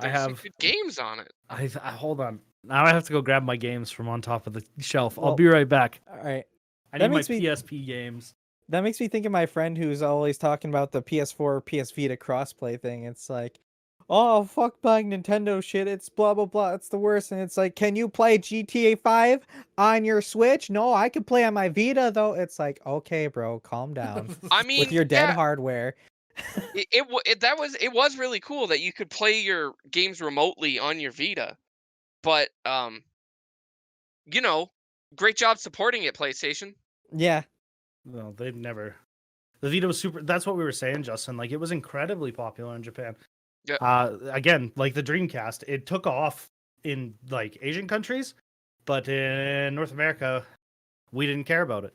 I have good games on it. I hold on. Now I have to go grab my games from on top of the shelf. I'll be right back. All right. I need my PSP games. That makes me think of my friend who's always talking about the PS4 PS Vita crossplay thing. It's like, oh, fuck buying Nintendo shit. It's blah, blah, blah. It's the worst. And it's like, can you play GTA 5 on your Switch? No, I can play on my Vita, though. It's like, okay, bro, calm down I with mean, your dead hardware. it was really cool that you could play your games remotely on your Vita, but you know, great job supporting it, PlayStation. Yeah. No, they've never. The Vita was super. That's what we were saying, Justin. Like, it was incredibly popular in Japan. Yeah. Again, like the Dreamcast, it took off in like Asian countries, but in North America, we didn't care about it.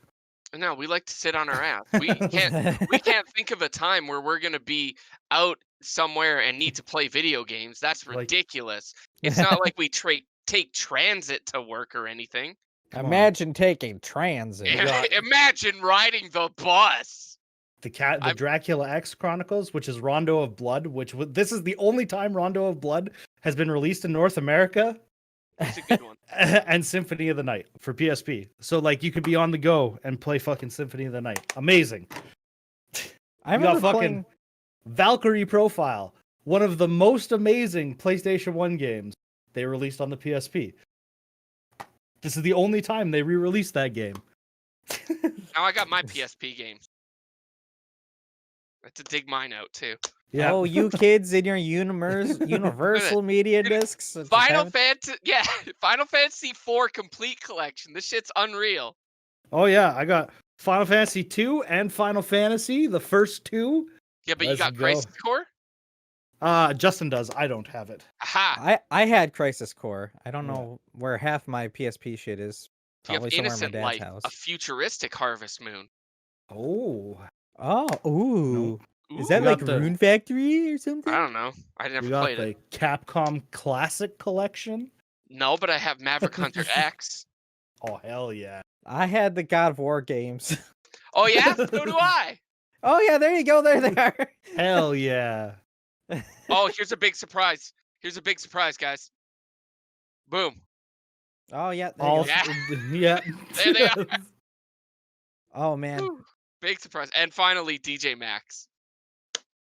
No, we like to sit on our ass. We can't think of a time where we're gonna be out somewhere and need to play video games. That's Like- ridiculous. It's not like we take transit to work or anything. Come on. Imagine taking transit. Imagine riding the bus. The Dracula X Chronicles, which is Rondo of Blood, this is the only time Rondo of Blood has been released in North America. It's a good one. And Symphony of the Night for PSP. So like you could be on the go and play fucking Symphony of the Night. Amazing. I You got remember fucking playing... Valkyrie Profile, one of the most amazing PlayStation 1 games they released on the PSP. This is the only time they re-released that game. Now I got my PSP games. I have to dig mine out too. Yeah. Oh, you kids in your Universal Media Discs. Final Fantasy 4 Complete Collection. This shit's unreal. Oh yeah, I got Final Fantasy 2 and Final Fantasy, the first two. Yeah, but you Let's got go. Crisis Core? Justin does. I don't have it. Aha! I had Crisis Core. I don't know where half my PSP shit is. You have Probably somewhere in my Innocent dad's Life, house. a futuristic Harvest Moon. Oh. Oh, ooh. Is that We like got the- Rune Factory or something? I don't know. I never We got played the it. Capcom Classic Collection. No, but I have Maverick Hunter X. Oh hell yeah. I had the God of War games. Oh yeah? So do I. Oh yeah, there you go. There they are. Hell yeah. Oh, here's a big surprise. Here's a big surprise, guys. Boom. Oh yeah. There All you go. yeah. There they are. Oh man, Whew. Big surprise. And finally, DJ Max.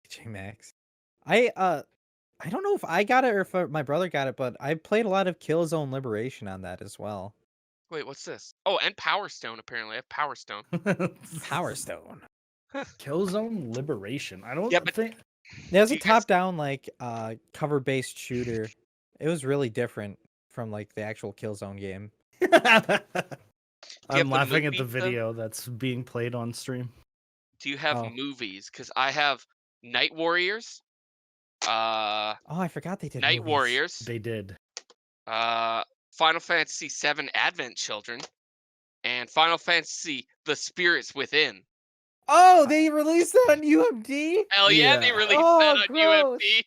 J Max. I don't know if I got it or if my brother got it, but I played a lot of Killzone Liberation on that as well. Wait, what's this? Oh, and Power Stone, apparently. I have Power Stone. Power Stone. Killzone Liberation. I don't Yeah, but- It think was a You guys- top-down like cover-based shooter. It was really different from like the actual Killzone game. have I'm the laughing at the movies, though? video that's being played on stream. Do you have Oh. movies? Because I have Night Warriors. Oh, I forgot they did Night movies. Warriors. They did. Final Fantasy VII Advent Children. And Final Fantasy The Spirits Within. Oh, they released that on UMD? Hell yeah, they Yeah. released Oh, that on gross. UMD.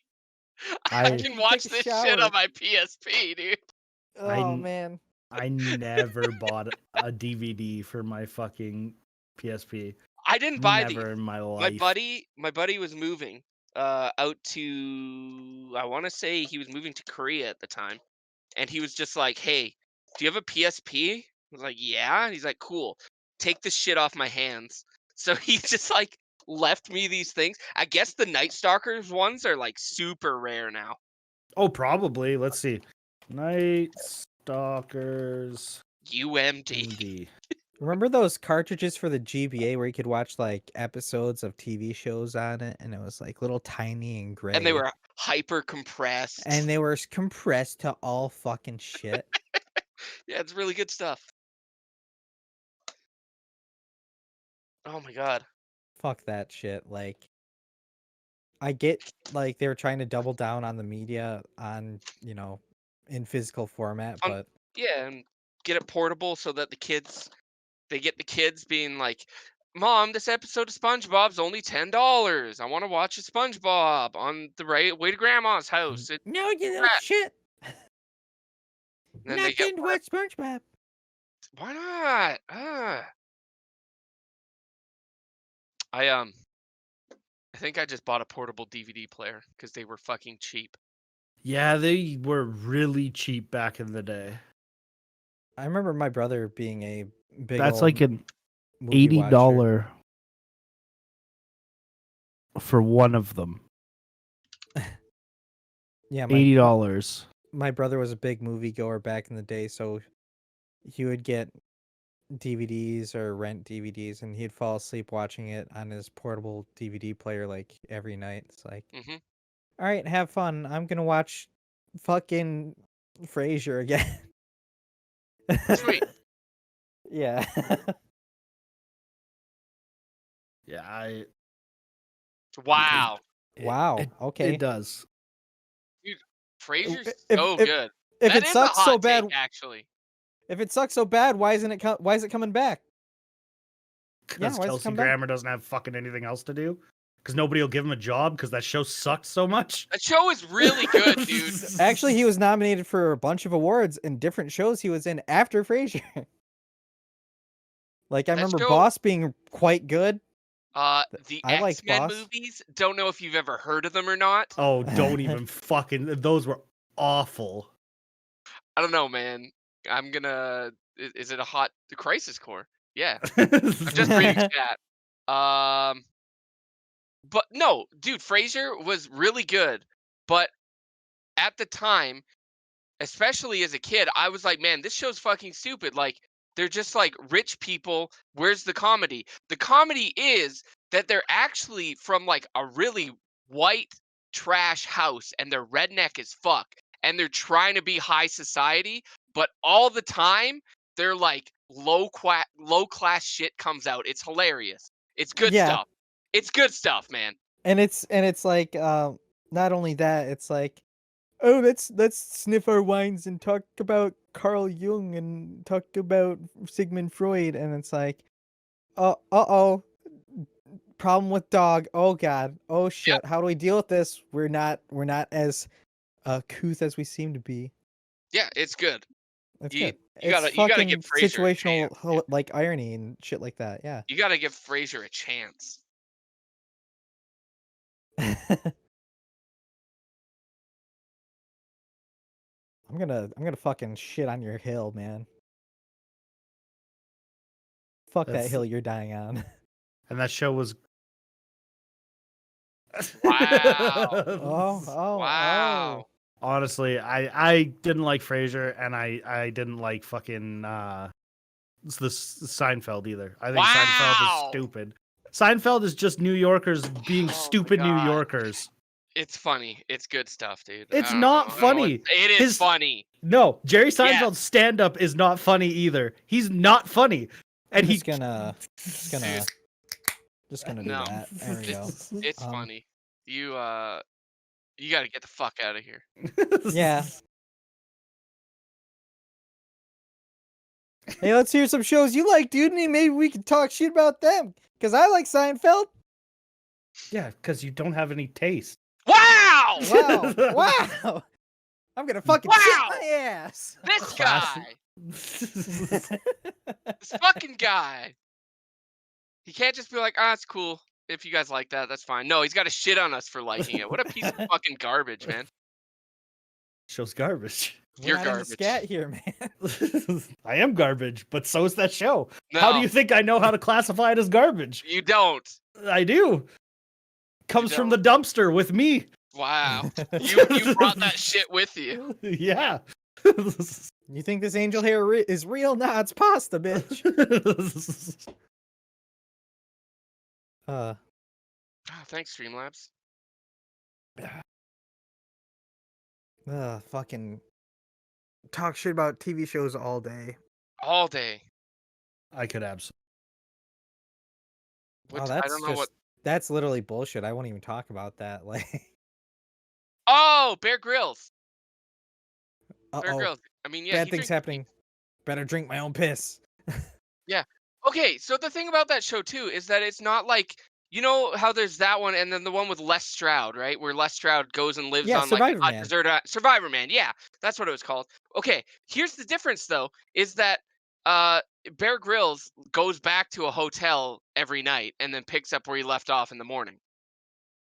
I I can watch Take a this shit shower. on my PSP, dude. Oh man. I never bought a DVD for my fucking PSP. I didn't buy Never the. in my life. My buddy was moving out to. I want to say he was moving to Korea at the time, and he was just like, "Hey, do you have a PSP?" I was like, "Yeah." And he's like, "Cool. Take this shit off my hands." So he just like left me these things. I guess the Night Stalkers ones are like super rare now. Oh, probably. Let's see. Night Stalkers UMD. MD. Remember those cartridges for the GBA where you could watch like episodes of TV shows on it, and it was like little tiny and gray, And they were hyper compressed. and they were compressed to all fucking shit. Yeah, it's really good stuff. Oh my god. Fuck that shit. Like, I get like they were trying to double down on the media on in physical format, On- but Yeah, and get it portable so that they get the kids being like, "Mom, this episode of SpongeBob's only $10. I want to watch a SpongeBob on the right way to Grandma's house." no, you little that. shit. And then Not they get getting to watch SpongeBob. why not? I think I just bought a portable DVD player because they were fucking cheap. Yeah, they were really cheap back in the day. I remember my brother being a big. That's old like an movie watcher. $80 for one of them. Yeah, $80. my brother was a big movie goer back in the day, so he would get DVDs or rent DVDs, and he'd fall asleep watching it on his portable DVD player like every night. It's like, Hmm. all right, have fun. I'm gonna watch fucking Frasier again. Sweet. Yeah. Yeah, Wow. Wow, okay. It does. Dude, Frasier's If so if good. if That it is a sucks so hot bad, take, actually. if it sucks so bad, why isn't it why is it coming back? Because why does it Kelsey come back? Grammer doesn't have fucking anything else to do. Because nobody will give him a job because that show sucked so much. That show is really good, dude. Actually, he was nominated for a bunch of awards in different shows he was in after Frasier. Like I That remember show- Boss being quite good. The I liked X-Men Boss. movies. Don't know if you've ever heard of them or not. Oh, don't even fucking. Those were awful. I don't know, man. I'm gonna. Is it a hot Crisis Core? Yeah, I'm I'm just reading chat. But no, dude, Frasier was really good. But at the time, especially as a kid, I was like, man, this show's fucking stupid. Like, they're just like rich people. Where's the comedy? The comedy is that they're actually from like a really white trash house and they're redneck as fuck. And they're trying to be high society, but all the time they're like low class shit comes out. It's hilarious. It's good Yeah. stuff. It's good stuff, man. And it's like not only that, it's like, oh, let's sniff our wines and talk about Carl Jung and talk about Sigmund Freud, and it's like, uh-oh, problem with dog. Oh god. Oh shit. How do we deal with this? We're not as couth as we seem to be. Yeah, it's good. That's You- good. you It's gotta fucking give Frasier a situational chance, yeah. like irony and shit like that. Yeah. You got to give Frasier a chance. I'm gonna fucking shit on your hill, man. Fuck that That's- hill you're dying on. And that show was. Wow. Oh. Wow. Honestly, I didn't like Frasier, and I didn't like fucking the Seinfeld either. I think Seinfeld Wow. is stupid. Seinfeld is just New Yorkers being Oh my stupid New God. Yorkers. It's funny. It's good stuff, dude. It's I don't not know. I don't know funny. what- It is His- funny. No, Jerry Yes. Seinfeld's stand-up is not funny either. He's not funny, and I'm he's just gonna do No. that. There we go. It's funny. You got to get the fuck out of here. Yeah. Hey, let's hear some shows you like, dude, and maybe we can talk shit about them. Cause I like Seinfeld. Yeah, because you don't have any taste. Wow. Wow. Wow. I'm gonna fucking Wow. shit my ass. This Classic. guy. This fucking guy. He can't just be like, it's cool. If you guys like that, that's fine. No, he's got to shit on us for liking it. What a piece of fucking garbage, man. Show's garbage. We're You're not into garbage. scat here, man. I am garbage, but so is that show. How do No. you think I know how to classify it as garbage? You don't. I do. Comes from the dumpster with me. Wow. You brought that shit with you. Yeah. You think this angel hair is real? Nah, it's pasta, bitch. Oh, thanks, Streamlabs. Fucking talk shit about TV shows all day. All day. I could absolutely. What, That's I don't know just what. that's literally bullshit. I won't even talk about that. Like, Oh, Bear Grylls. Bear uh-oh, Grylls. I mean, yeah. bad he things drinks- happening. Better drink my own piss. Okay, so the thing about that show too is that it's not like, you know how there's that one and then the one with Les Stroud, right? Where Les Stroud goes and lives Yeah, on like Survivor a Man. desert Survivor Man. Yeah, that's what it was called. Okay, here's the difference though, is that Bear Grylls goes back to a hotel every night and then picks up where he left off in the morning.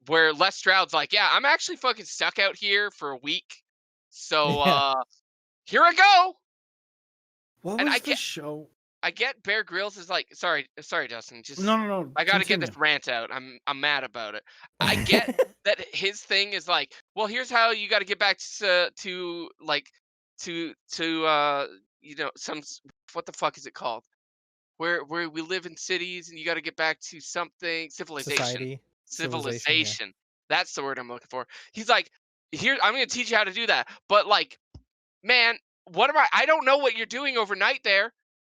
Where Les Stroud's like, yeah, I'm actually fucking stuck out here for a week. So Yeah. here I go. What And was I the can't- show? I get Bear Grylls is like sorry, Dustin. Just No. I got to get Continue. this rant out. I'm mad about it. I get that his thing is like, well, here's how you got to get back to like to some what the fuck is it called? Where we live in cities and you got to get back to something civilization. Civilization, yeah. Civilization. That's the word I'm looking for. He's like, here I'm going to teach you how to do that. But like, man, what am I don't know what you're doing overnight there.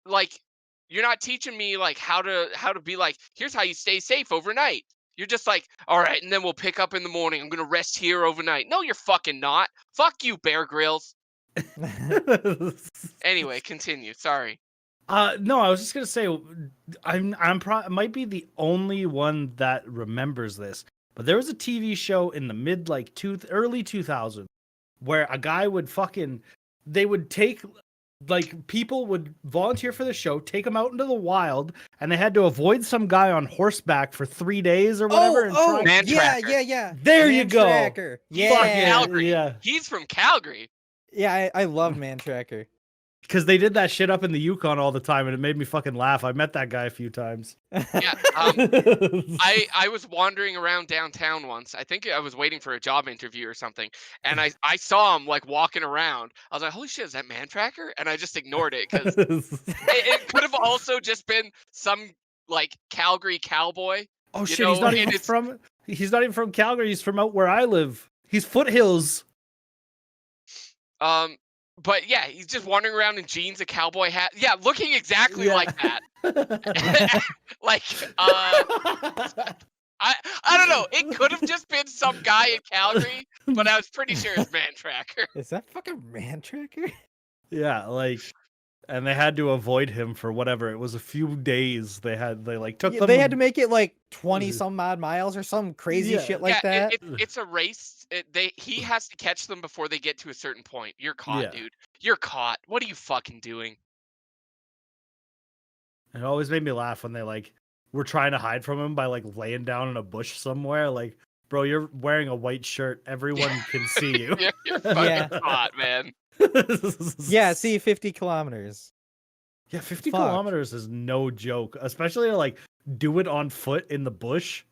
Like you're not teaching me like how to be like, here's how you stay safe overnight. You're just like, all right, and then we'll pick up in the morning. I'm going to rest here overnight. No, you're fucking not. Fuck you, Bear Grylls. Anyway, continue. Sorry. No, I was just gonna say, might be the only one that remembers this, but there was a TV show in the mid early 2000s where a guy would they would take people would volunteer for the show, take them out into the wild, and they had to avoid some guy on horseback for 3 days or whatever. Man yeah, Tracker. yeah. There you go. Tracker. Fuck Yeah, Calgary. yeah. He's from Calgary. yeah. I love Man Tracker. Because they did that shit up in the Yukon all the time, and it made me fucking laugh. I met that guy a few times. Yeah. I was wandering around downtown once. I think I was waiting for a job interview or something, and I saw him like walking around. I was like, "Holy shit, is that Man Tracker?" And I just ignored it because it could have also just been some like Calgary cowboy. Oh shit, he's not even from Calgary. He's from out where I live. He's foothills. But yeah, he's just wandering around in jeans, a cowboy hat. Yeah, looking exactly like that. Like, I don't know. It could have just been some guy in Calgary, but I was pretty sure it's Man Tracker. Is that fucking Man Tracker? Yeah, and they had to avoid him for whatever. It was a few days. They took them. They had to make it like 20 some odd miles or some crazy shit like that. It's a race. He has to catch them before they get to a certain point. You're caught, dude. You're caught. What are you fucking doing? It always made me laugh when they were trying to hide from him by laying down in a bush somewhere. Like, bro, you're wearing a white shirt. Everyone can see you. You're fucking caught, man. Yeah, see, 50 kilometers. Yeah, 50 kilometers is no joke, especially to do it on foot in the bush.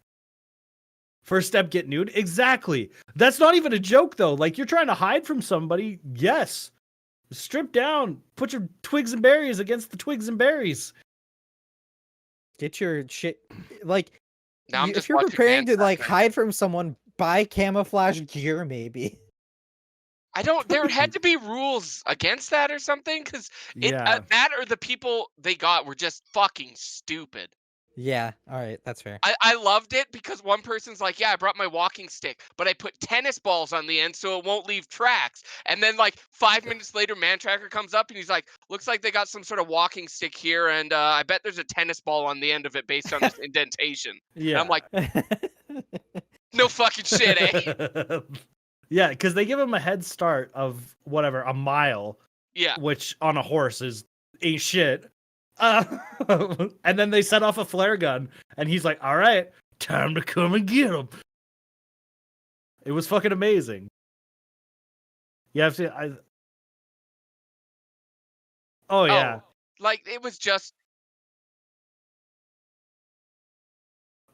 First step, get nude. Exactly. That's not even a joke though. Like, you're trying to hide from somebody. Yes. Strip down. Put your twigs and berries against the twigs and berries. Get your shit. If you're watching preparing to Man Tracker. hide from someone, buy camouflage gear maybe. There had to be rules against that or something, because that or the people they got were just fucking stupid. Yeah, all right, that's fair. I loved it because one person's like, yeah, I brought my walking stick, but I put tennis balls on the end so it won't leave tracks. And then 5 minutes later, Man Tracker comes up and he's like, looks like they got some sort of walking stick here, and I bet there's a tennis ball on the end of it based on this indentation. Yeah. And I'm like, no fucking shit, eh? Yeah, because they give him a head start of whatever, a mile. Yeah. Which on a horse ain't shit. And then they set off a flare gun, and he's like, all right, time to come and get him. It was fucking amazing. You have to. Oh, yeah. It was just.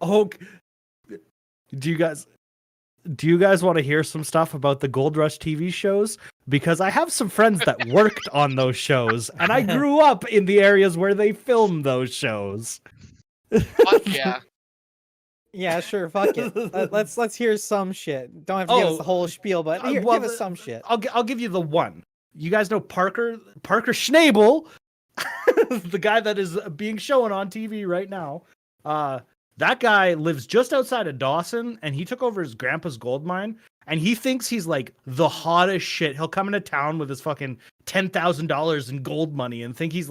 Oh, do you guys want to hear some stuff about the Gold Rush TV shows? Because I have some friends that worked on those shows, and I grew up in the areas where they filmed those shows. Fuck yeah. Yeah, sure. Fuck it. Let's hear some shit. Don't have to give us the whole spiel, but give us some shit. I'll give you the one. You guys know Parker Schnabel, the guy that is being shown on TV right now. That guy lives just outside of Dawson, and he took over his grandpa's gold mine, and he thinks he's the hottest shit. He'll come into town with his fucking $10,000 in gold money and think he's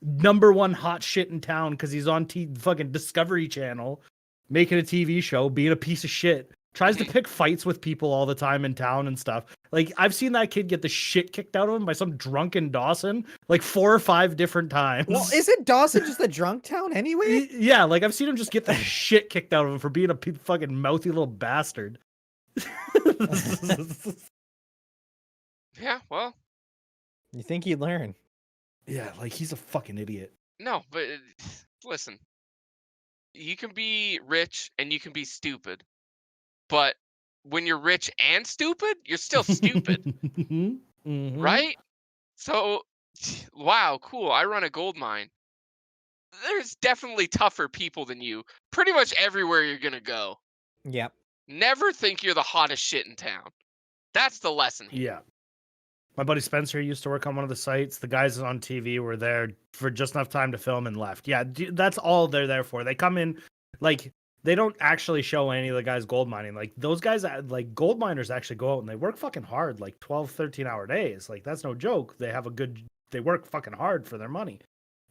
number one hot shit in town because he's on fucking Discovery Channel making a TV show, being a piece of shit. Tries to pick fights with people all the time in town and stuff. I've seen that kid get the shit kicked out of him by some drunk in Dawson 4 or 5 different times. Well, isn't Dawson just a drunk town anyway? Yeah, I've seen him just get the shit kicked out of him for being a fucking mouthy little bastard. Yeah, well. You think he'd learn? Yeah, he's a fucking idiot. No, but listen, you can be rich and you can be stupid, but when you're rich and stupid, you're still stupid, Mm-hmm. right? So, wow, cool. I run a gold mine. There's definitely tougher people than you pretty much everywhere you're gonna go. Yep. Never think you're the hottest shit in town. That's the lesson here. Yeah. My buddy Spencer used to work on one of the sites. The guys on TV were there for just enough time to film and left. Yeah, that's all they're there for. They come in, like, they don't actually show any of the guys gold mining. Like, those guys, like, gold miners actually go out and they work fucking hard, like 12, 13-hour days. Like, that's no joke. They work fucking hard for their money.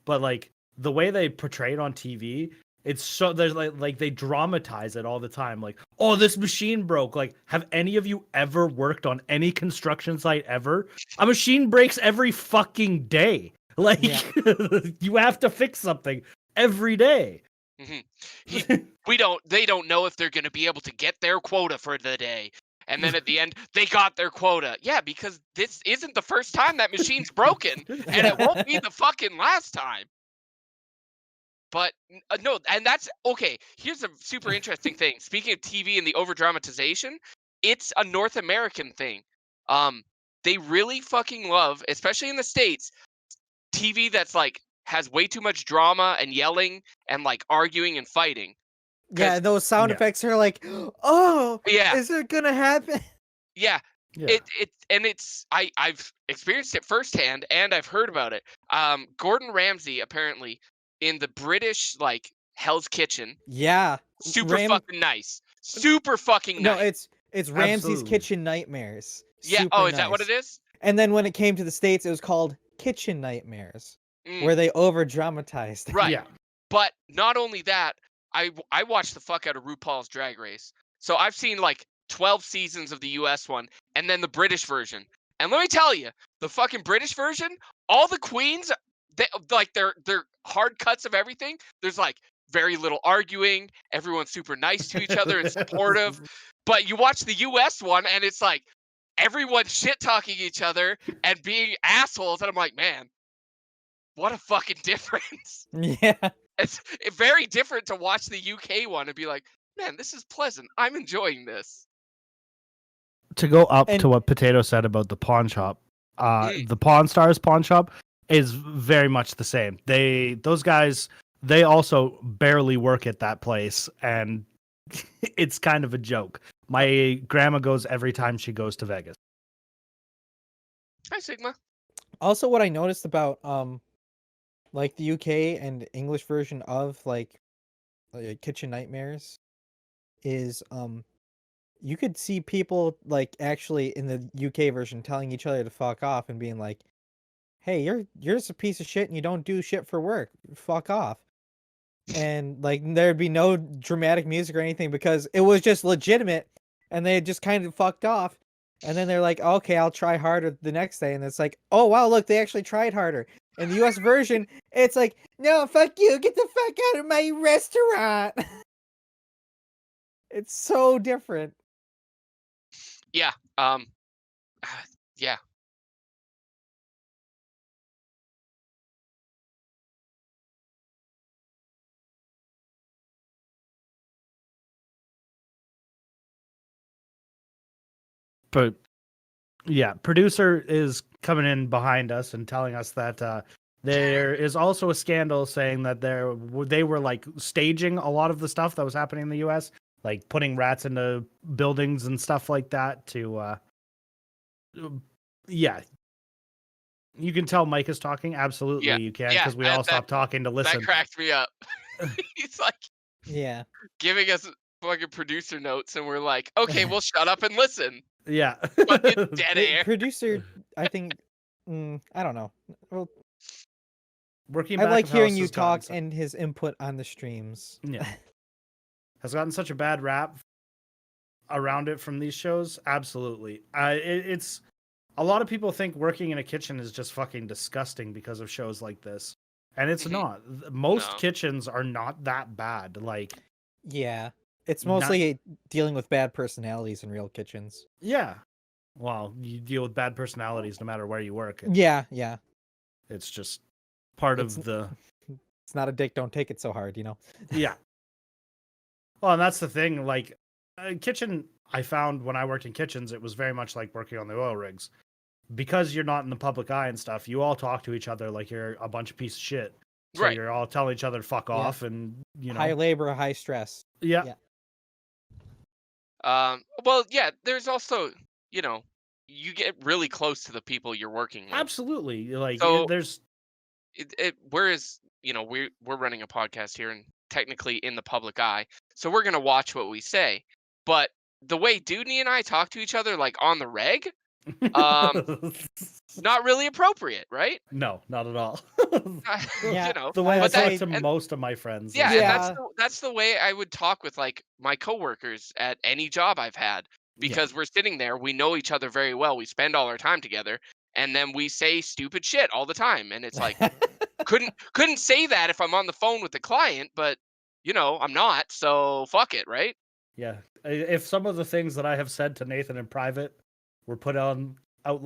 But, like, the way they portray it on TV, it's so there's like they dramatize it all the time. Like, oh, this machine broke. Like, have any of you ever worked on any construction site ever? A machine breaks every fucking day. Like, Yeah. you have to fix something every day. They don't know if they're going to be able to get their quota for the day. And then at the end, they got their quota. Yeah, because this isn't the first time that machine's broken, and it won't be the fucking last time. But no, and that's okay. Here's a super interesting thing. Speaking of TV and the over dramatization, it's a North American thing. They really fucking love, especially in the States, TV that's like has way too much drama and yelling and like arguing and fighting. Yeah, those sound Yeah. effects are like, oh, Yeah. is it gonna happen? Yeah. Yeah. I've experienced it firsthand and I've heard about it. Gordon Ramsay apparently in the British like Hell's Kitchen, Yeah. super fucking nice. Super fucking No, nice. it's Ramsay's Absolutely. Kitchen Nightmares. Yeah. Super Oh, is that what nice. it is? And then when it came to the States, it was called Kitchen Nightmares, Mm, where they over dramatized. right. Yeah. But not only that, I watched the fuck out of RuPaul's Drag Race. So I've seen like 12 seasons of the US one and then the British version. And let me tell you, the fucking British version, all the queens, they like they're hard cuts of everything. There's like very little arguing, everyone's super nice to each other and supportive. But you watch the US one and it's like everyone shit talking each other and being assholes and I'm like, man, what a fucking difference. Yeah. It's very different to watch the UK one and be like, man, this is pleasant. I'm enjoying this. To go up And- to what Potato said about the pawn shop, Mm. the Pawn Stars pawn shop is very much the same. Those guys, they also barely work at that place, and it's kind of a joke. My grandma goes every time she goes to Vegas. Hi, Sigma. Also, what I noticed about like the UK and English version of like Kitchen Nightmares is you could see people like actually in the UK version telling each other to fuck off and being like, "Hey, you're just a piece of shit and you don't do shit for work. Fuck off." And like there'd be no dramatic music or anything because it was just legitimate and they had just kind of fucked off. And then they're like, "Okay, I'll try harder the next day." And it's like, "Oh wow, look, they actually tried harder." In the US version, it's like, "No, fuck you. Get the fuck out of my restaurant." It's so different. Yeah. Yeah. But yeah, producer is coming in behind us and telling us that there is also a scandal saying that they were like staging a lot of the stuff that was happening in the US, like putting rats into buildings and stuff like that to yeah. You can tell Mike is talking. Absolutely, Yeah, you can, yeah, because we all stopped talking to listen. That cracked me up. He's like Yeah. giving us fucking producer notes, and we're like, okay, we'll shut up and listen. Yeah. Fucking dead The air. producer, I think, I don't know. Well, Working I back like of hearing house you has gotten talk and his input on the streams. Yeah. Has gotten such a bad rap around it from these shows. Absolutely. It's a lot of people think working in a kitchen is just fucking disgusting because of shows like this. And it's Mhm. not. Most No. kitchens are not that bad. Like, Yeah. It's Not- mostly dealing with bad personalities in real kitchens. yeah. Well, you deal with bad personalities no matter where you work. Yeah, yeah. It's just part It's- of the It's not a dick. Don't take it so hard. You know. Yeah. Well, and that's the thing. Like, kitchen, I found when I worked in kitchens, it was very much like working on the oil rigs. Because you're not in the public eye and stuff, you all talk to each other like you're a bunch of piece of shit. So Right. you're all telling each other to fuck Yeah. off, and High labor, high stress. Yeah. Well, yeah. There's also, you get really close to the people you're working with. Absolutely. Like, So there's whereas we're running a podcast here and technically in the public eye, so we're gonna watch what we say. But the way Dudney and I talk to each other, like on the reg, not really appropriate, right? No, not at all. Yeah, The way I but talk that- to and- most of my friends. Yeah, Yeah. and that's the way I would talk with like my coworkers at any job I've had, because we're sitting there, we know each other very well, we spend all our time together, and then we say stupid shit all the time, and it's like couldn't say that if I'm on the phone with the client, but I'm not, so fuck it, right? Yeah. If some of the things that I have said to Nathan in private were put out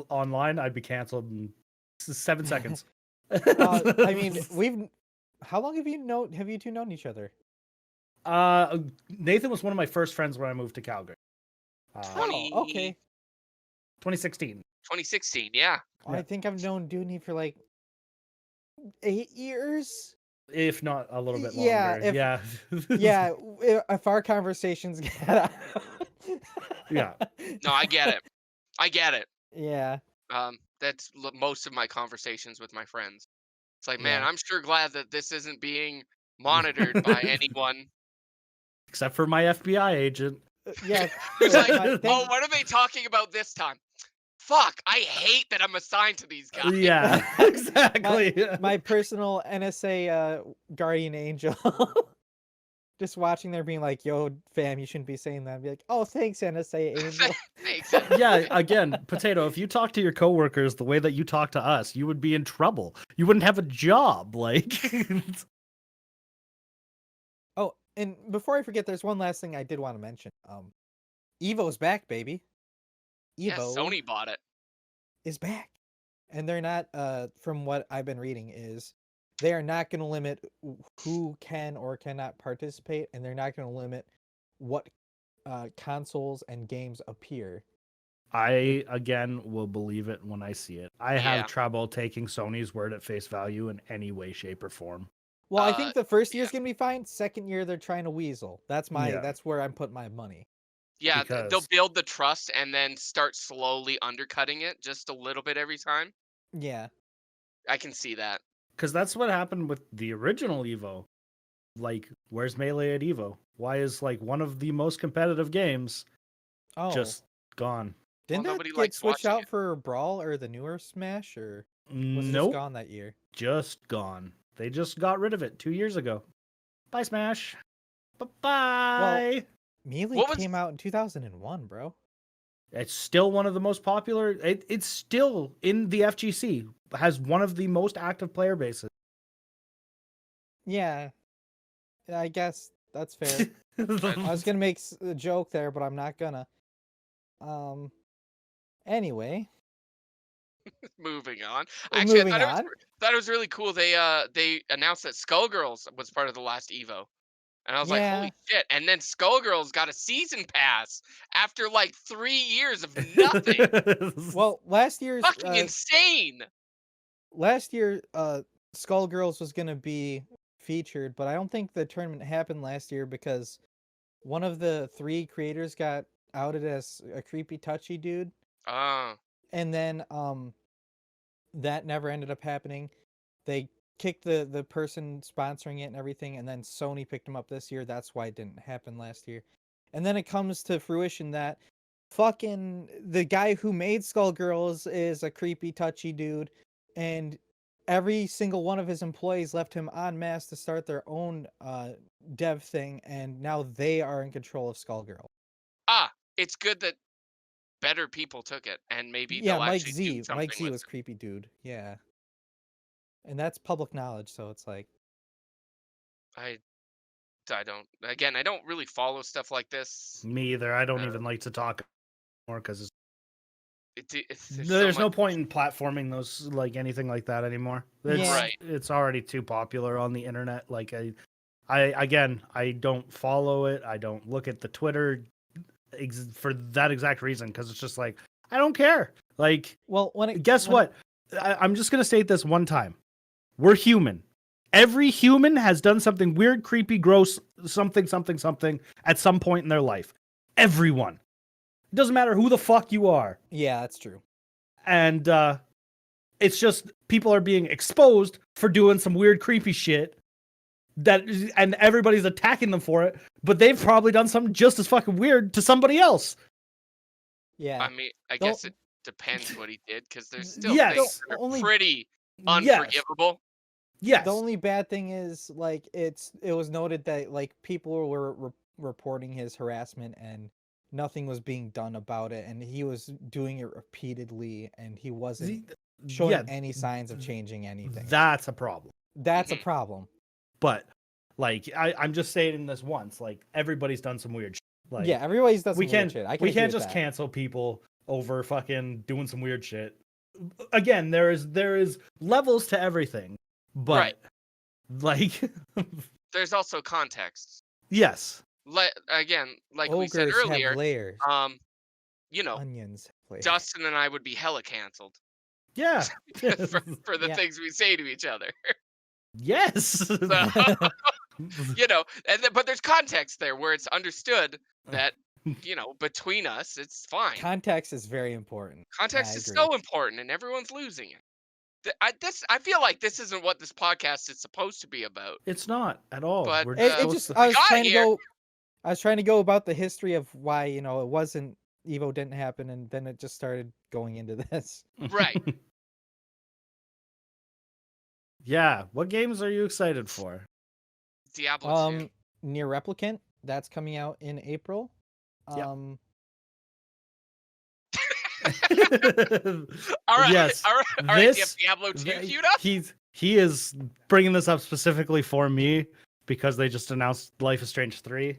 online, I'd be canceled in 7 seconds. I mean, how long have you two known each other? Nathan was one of my first friends when I moved to Calgary. Oh, okay. 2016. 2016, yeah. I think I've known Dooney for like 8 years. If not a little bit Yeah, longer. Yeah. Yeah, if our conversations get out. Yeah. No, I get it. Yeah. That's most of my conversations with my friends. It's like, man, Yeah. I'm sure glad that this isn't being monitored by anyone. Except for my FBI agent. Yeah. Who's like, Thank- what are they talking about this time? Fuck, I hate that I'm assigned to these guys. Yeah, exactly. my personal NSA guardian angel. Just watching there being like, yo, fam, you shouldn't be saying that. Be like, oh, thanks, NSA angel. Thanks. Yeah, again, Potato, if you talk to your coworkers the way that you talk to us, you would be in trouble. You wouldn't have a job. Like, Oh, and before I forget, there's one last thing I did want to mention. Evo's back, baby. Yeah, Evo Sony bought it. is back. And they're not, from what I've been reading, is they are not going to limit who can or cannot participate, and they're not going to limit what consoles and games appear. I, again, will believe it when I see it. I Yeah. have trouble taking Sony's word at face value in any way, shape, or form. Well, I think the first year's yeah. going to be fine. Second year, they're trying to weasel. That's Yeah. that's where I'm putting my money. Yeah, they'll Because- build the trust and then start slowly undercutting it just a little bit every time. Yeah. I can see that. Because that's what happened with the original Evo. Like, where's Melee at Evo? Why is, like, one of the most competitive games Oh, just gone? didn't nobody that get likes switched watching out it. for Brawl or the newer Smash, or was it just Nope, gone that year? just gone. They just got rid of it 2 years ago. Bye, Smash. Bye-bye. Melee What was- came out in 2001, bro. It's still one of the most popular. It's still in the FGC. Has one of the most active player bases. Yeah, I guess that's fair. I was gonna make a joke there, but I'm not gonna. Anyway, Moving on. Well, Actually, moving I on. thought it was really cool. They announced that Skullgirls was part of the last Evo. And I was like, Yeah. holy shit. And then Skullgirls got a season pass after like 3 years of nothing. Well, last year's Fucking insane. Skullgirls was gonna be featured, but I don't think the tournament happened last year because one of the 3 creators got outed as a creepy touchy dude. And then that never ended up happening. They kicked the person sponsoring it and everything, and then Sony picked him up this year. That's why it didn't happen last year. And then it comes to fruition that fucking the guy who made Skullgirls is a creepy touchy dude, and every single one of his employees left him en masse to start their own dev thing, and now they are in control of Skullgirl. It's good that better people took it, and maybe Yeah, they'll Mike actually do Z. something Mike Z with was it. creepy dude. Yeah. And that's public knowledge, so it's like, I don't really follow stuff like this. Me either. I don't even like to talk more because it's there's so There's no much. point in platforming those like anything like that anymore. It's, Yeah. Right. it's already too popular on the internet. Like I don't follow it. I don't look at the Twitter for that exact reason because it's just like I don't care. Like, Well, guess what? I'm just gonna state this one time. We're human. Every human has done something weird, creepy, gross, something at some point in their life. Everyone. It doesn't matter who the fuck you are. Yeah, that's true. And it's just people are being exposed for doing some weird, creepy shit and everybody's attacking them for it, but they've probably done something just as fucking weird to somebody else. Yeah. I mean, I guess it depends what he did because there's still Yes. things that are pretty Yes. unforgivable. Yes. The only bad thing is like it was noted that like people were reporting his harassment and nothing was being done about it, and he was doing it repeatedly, and he wasn't showing any signs of changing anything. That's a problem. That's a problem. But like I'm just saying this once, like everybody's done some weird shit. Like, yeah, everybody's done some we weird can't shit. we can't just cancel people over fucking doing some weird shit. Again, there is levels to everything, but Right. like There's also context. yes. Again, like we said Ogres have earlier, layers. you know, Onions have layers. Dustin and I would be hella canceled Yeah. for the Yeah. things we say to each other. Yes. So, you know, but there's context there where it's understood that, you know, between us, it's fine. Context is very important. Context I is agree. so important, and everyone's losing it. I feel like this isn't what this podcast is supposed to be about. It's not at all. But, We're It supposed just to- I was got trying to here. go. I was trying to go about the history of why it wasn't Evo didn't happen, and then it just started going into this. Right. Yeah. What games are you excited for? Diablo 2. Near Replicant, that's coming out in April. Yep. All right. Yes. All right. Do you have This- Diablo 2 queued up? He is bringing this up specifically for me because they just announced Life is Strange 3,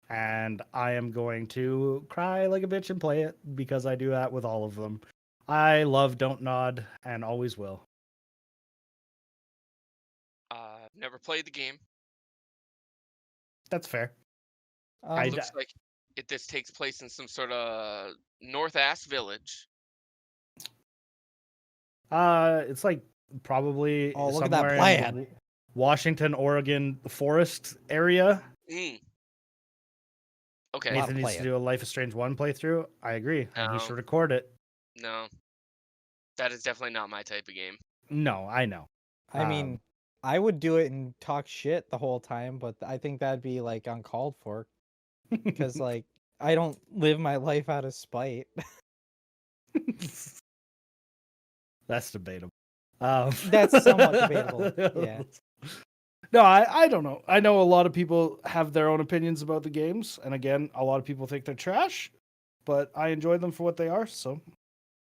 and I am going to cry like a bitch and play it because I do that with all of them. I love Don't Nod and always will. Never played the game. That's fair. It looks like this takes place in some sort of North-ass village. It's like probably look at that somewhere plan. in Washington, Oregon forest area. Okay. Nathan needs to do a Life is Strange 1 playthrough. I agree. And he No. should record it. No. That is definitely not my type of game. No, I know. I mean, I would do it and talk shit the whole time, but I think that'd be like uncalled for because like I don't live my life out of spite. That's debatable. That's somewhat debatable. Yeah. No, I don't know. I know a lot of people have their own opinions about the games, and again, a lot of people think they're trash, but I enjoy them for what they are, so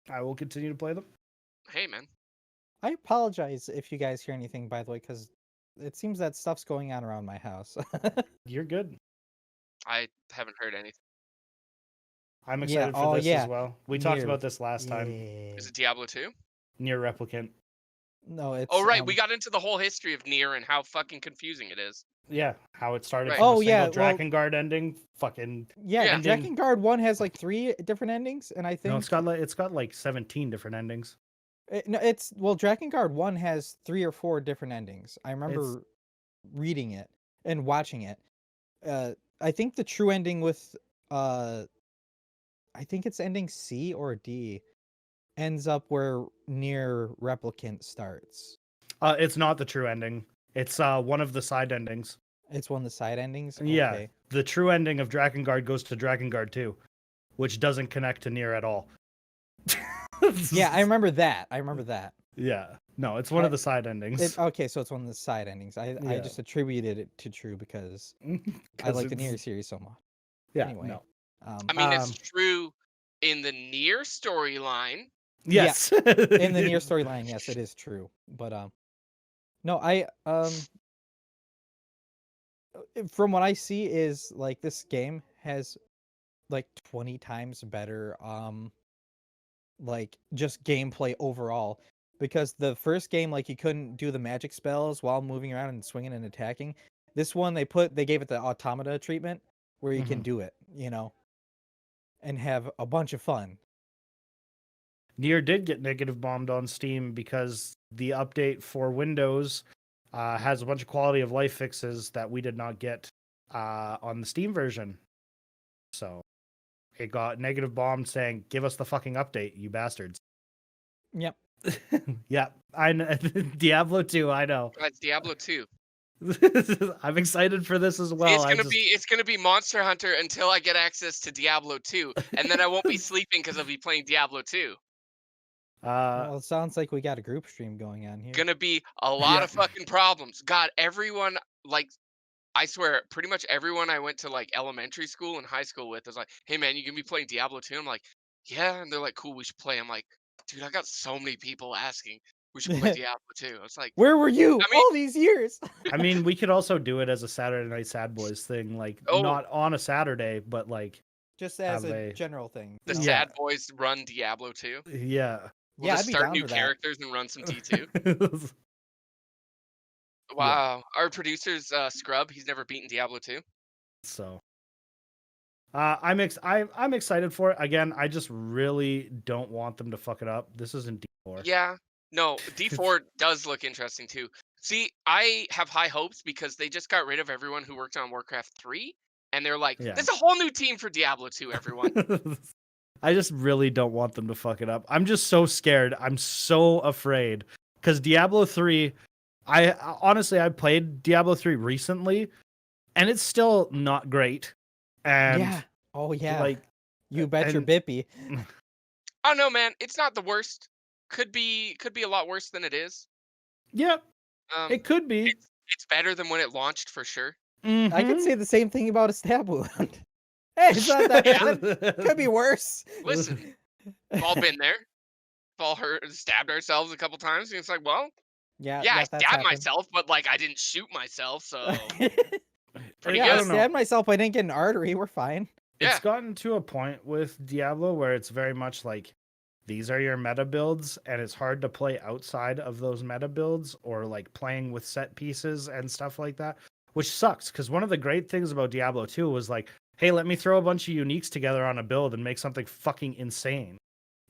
I will continue to play them. Hey, man. I apologize if you guys hear anything, by the way, because it seems that stuff's going on around my house. You're good. I haven't heard anything. I'm excited for this as well. We talked Nier. about this last time. Is it Diablo 2? Near Replicant. No, it's Oh, right. We got into the whole history of Nier and how fucking confusing it is. Yeah, how it started Right. from Oh, a yeah, single well- Drakengard ending. Fucking yeah. Yeah. Drakengard 1 has like 3 different endings, and I think no, it's got like 17 different endings. Drakengard 1 has 3 or 4 different endings. I remember reading it and watching it. I think the true ending with I think it's ending C or D ends up where Near Replicant starts. It's not the true ending. It's one of the side endings. It's one of the side endings. Yeah, Okay. the true ending of Drakengard goes to Drakengard 2, which doesn't connect to Nier at all. Yeah, I remember that. Yeah, no, it's one of the side endings. Okay, so it's one of the side endings. I Yeah. just attributed it to true because I 'Cause like the it's- Nier series so much. Yeah, Anyway. no. I mean, it's true in the Nier storyline. Yes. In the Nier storyline, yes, it is true. But no, from what I see is like this game has like 20 times better like just gameplay overall. Because the first game, like you couldn't do the magic spells while moving around and swinging and attacking. This one they gave it the automata treatment where you can Mhm. do it, and have a bunch of fun. Nier did get negative bombed on Steam because the update for Windows has a bunch of quality of life fixes that we did not get on the Steam version. So it got negative bombed saying, "Give us the fucking update, you bastards." Yep. Yeah, I know. Diablo 2, I know. It's Diablo 2. I'm excited for this as well. It's gonna be Monster Hunter until I get access to Diablo 2, and then I won't be sleeping because I'll be playing Diablo 2. Well, it sounds like we got a group stream going on here. Gonna be a lot of fucking problems. God, everyone like I swear, pretty much everyone I went to like elementary school and high school with was like, "Hey man, you gonna be playing Diablo 2?" I'm like, "Yeah," and they're like, "Cool, we should play." I'm like, "Dude, I got so many people asking we should play Diablo 2." It's like, Where were you I mean, all these years? I mean, we could also do it as a Saturday Night Sad Boys thing, like Oh. not on a Saturday, but like Just as Have a a- general thing. the Yeah. Sad Boys run Diablo 2. yeah. We'll Yeah, just I'd be start down new for that. characters and run some D2. Yeah. Wow, our producer's Scrub. He's never beaten Diablo 2. So I'm excited for it. Again, I just really don't want them to fuck it up. This isn't D4. Yeah, no, D4 does look interesting too. See, I have high hopes because they just got rid of everyone who worked on Warcraft 3, and they're like, Yeah. "There's a whole new team for Diablo 2, everyone." I just really don't want them to fuck it up. I'm just so scared. I'm so afraid because Diablo 3, I honestly I played Diablo 3 recently and it's still not great. And Yeah. Oh yeah. like You bet your and- bippy. I don't know, man. It's not the worst. Could be a lot worse than it is. yeah, it could be. It's better than when it launched for sure. I could Mhm. say the same thing about a stab wound. Hey, it's not that bad. Could be worse. Listen, we've all been there. We've all stabbed ourselves a couple times, and it's like, well, Yeah, yeah, I that's stabbed happened. myself, but like I didn't shoot myself, so pretty yeah, I good. stabbed myself. I didn't get an artery. We're fine. Yeah. It's gotten to a point with Diablo where it's very much like these are your meta builds, and it's hard to play outside of those meta builds or like playing with set pieces and stuff like that, which sucks because one of the great things about Diablo 2 was like, hey, let me throw a bunch of uniques together on a build and make something fucking insane.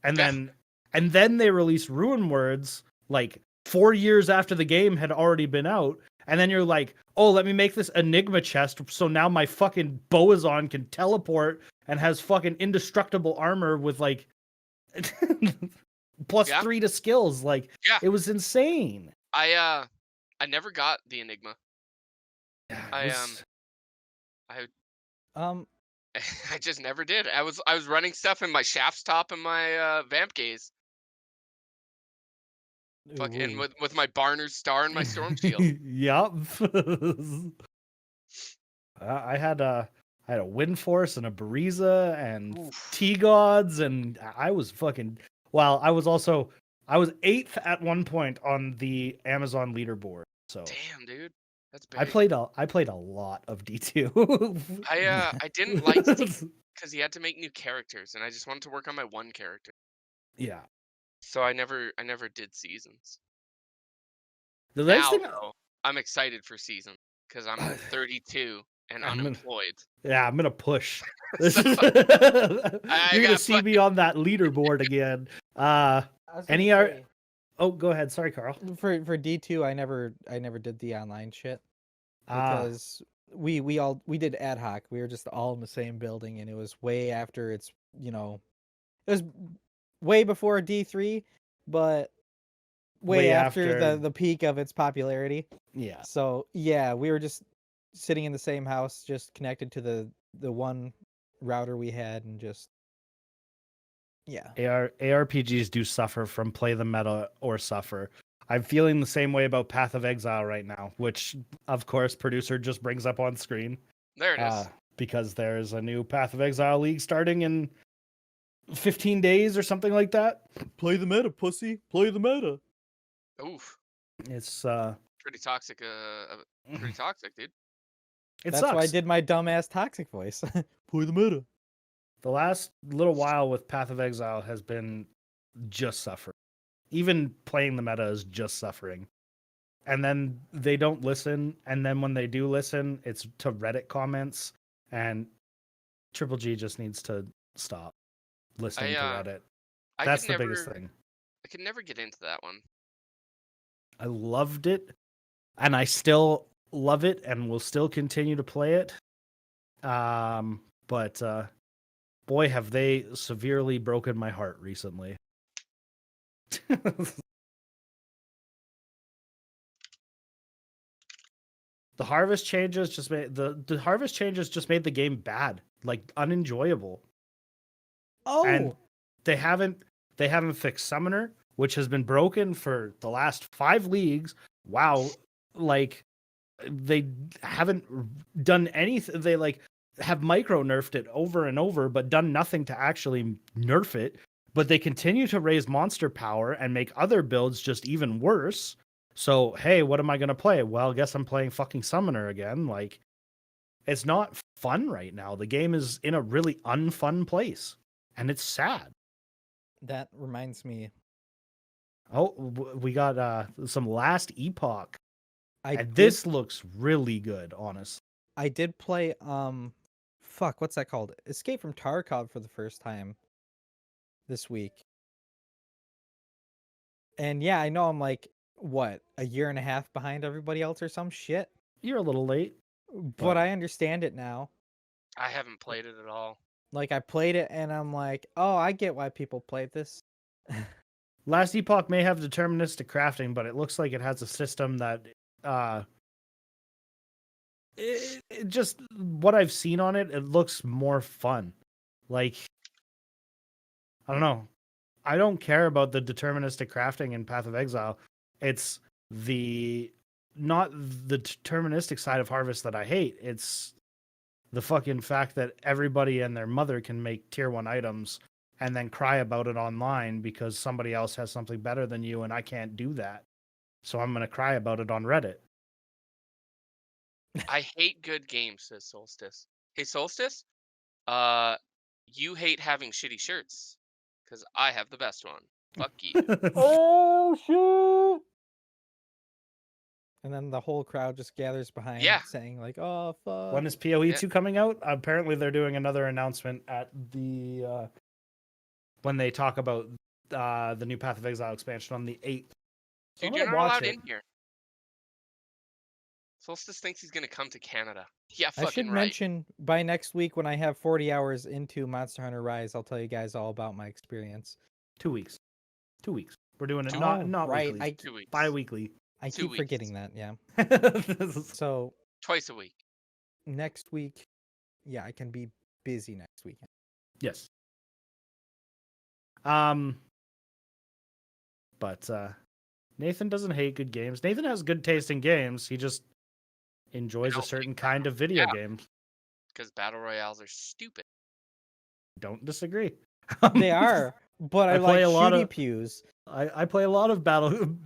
And Yeah. then they released Ruin Words like 4 years after the game had already been out. And then you're like, oh, let me make this Enigma chest so now my fucking Boiz can teleport and has fucking indestructible armor with like plus Yeah. 3 to skills. Like, Yeah. it was insane. I never got the Enigma. Yeah, I just never did. I was running stuff in my Shaft's top and my Vamp Gaze. Fucking Ooh. with my Barner's Star and my Storm Shield. Yup. I had a Wind Force and a Bariza and Oof. T-Gods, and I was fucking. Well, I was 8th at one point on the Amazon leaderboard. So Damn, dude, that's big. I played a lot of D2. I didn't like because you had to make new characters, and I just wanted to work on my one character. Yeah. So I never did seasons. The next Now thing, though, I'm excited for season because I'm 32 and I'm gonna- unemployed. yeah, I'm gonna push. So, You're gonna got see me on that leaderboard again. Any art? Oh, go ahead. Sorry, Carl. For D2, I never did the online shit because we did ad hoc. We were just all in the same building, and it was way after it was way before D3, but way after the peak of its popularity. Yeah. So yeah, we were just sitting in the same house, just connected to the one router we had, and just yeah. ARPGs do suffer from play the meta or suffer. I'm feeling the same way about Path of Exile right now, which of course producer just brings up on screen. There it is. Because there's a new Path of Exile league starting in 15 days or something like that. Play the meta, pussy. Play the meta. Oof, It's pretty toxic. Pretty toxic, dude. it That's sucks. why I did my dumbass toxic voice. Play the meta. The last little while with Path of Exile has been just suffering. Even playing the meta is just suffering. And then they don't listen. And then when they do listen, it's to Reddit comments. And Triple G just needs to stop listening to Reddit. That's the biggest thing. I could never get into that one. I loved it, and I still love it, and will still continue to play it. But boy, have they severely broken my heart recently. The harvest changes just made the harvest changes just made the game bad, like unenjoyable. Oh, And they haven't fixed Summoner, which has been broken for the last 5 leagues. Wow, like they haven't done anything. They like have micro nerfed it over and over, but done nothing to actually nerf it. But they continue to raise monster power and make other builds just even worse. So hey, what am I gonna play? Well, I guess I'm playing fucking Summoner again. Like, it's not fun right now. The game is in a really unfun place, and it's sad. that reminds me. Oh, we got some Last Epoch, and did- this looks really good, honestly. I did play fuck, what's that called? Escape from Tarkov for the first time this week. And yeah, I know I'm like what, a year and a half behind everybody else or some shit. You're a little late. But I understand it now. I haven't played it at all. Like I played it and I'm like, oh, I get why people played this. Last Epoch may have deterministic crafting, but it looks like it has a system that it just, what I've seen on it, it looks more fun. Like, I don't know. I don't care about the deterministic crafting in Path of Exile. It's not the deterministic side of Harvest that I hate. It's the fucking fact that everybody and their mother can make tier 1 items and then cry about it online because somebody else has something better than you and I can't do that. So I'm going to cry about it on Reddit. I hate good games, says Solstice. Hey, Solstice, you hate having shitty shirts because I have the best one. Fuck you. Oh shit! And then the whole crowd just gathers behind, saying like, "Oh fuck!" When is PoE 2 coming out? Apparently, they're doing another announcement at the when they talk about the new Path of Exile expansion on the 8th. So Dude, you're not allowed in here. Solstice thinks he's gonna come to Canada. Yeah, fucking I should mention by next week when I have 40 hours into Monster Hunter Rise, I'll tell you guys all about my experience. 2 weeks. 2 weeks. We're doing it not right. weekly. 2 weeks. Bi-weekly. I 2 keep weeks. forgetting that. Yeah. So twice a week. Next week, yeah, I can be busy next weekend. Yes. But Nathan doesn't hate good games. Nathan has good taste in games. He just enjoys a certain kind of video games. Because battle royales are stupid. Don't disagree. They are, but I like shooty pews. I play a lot of battle.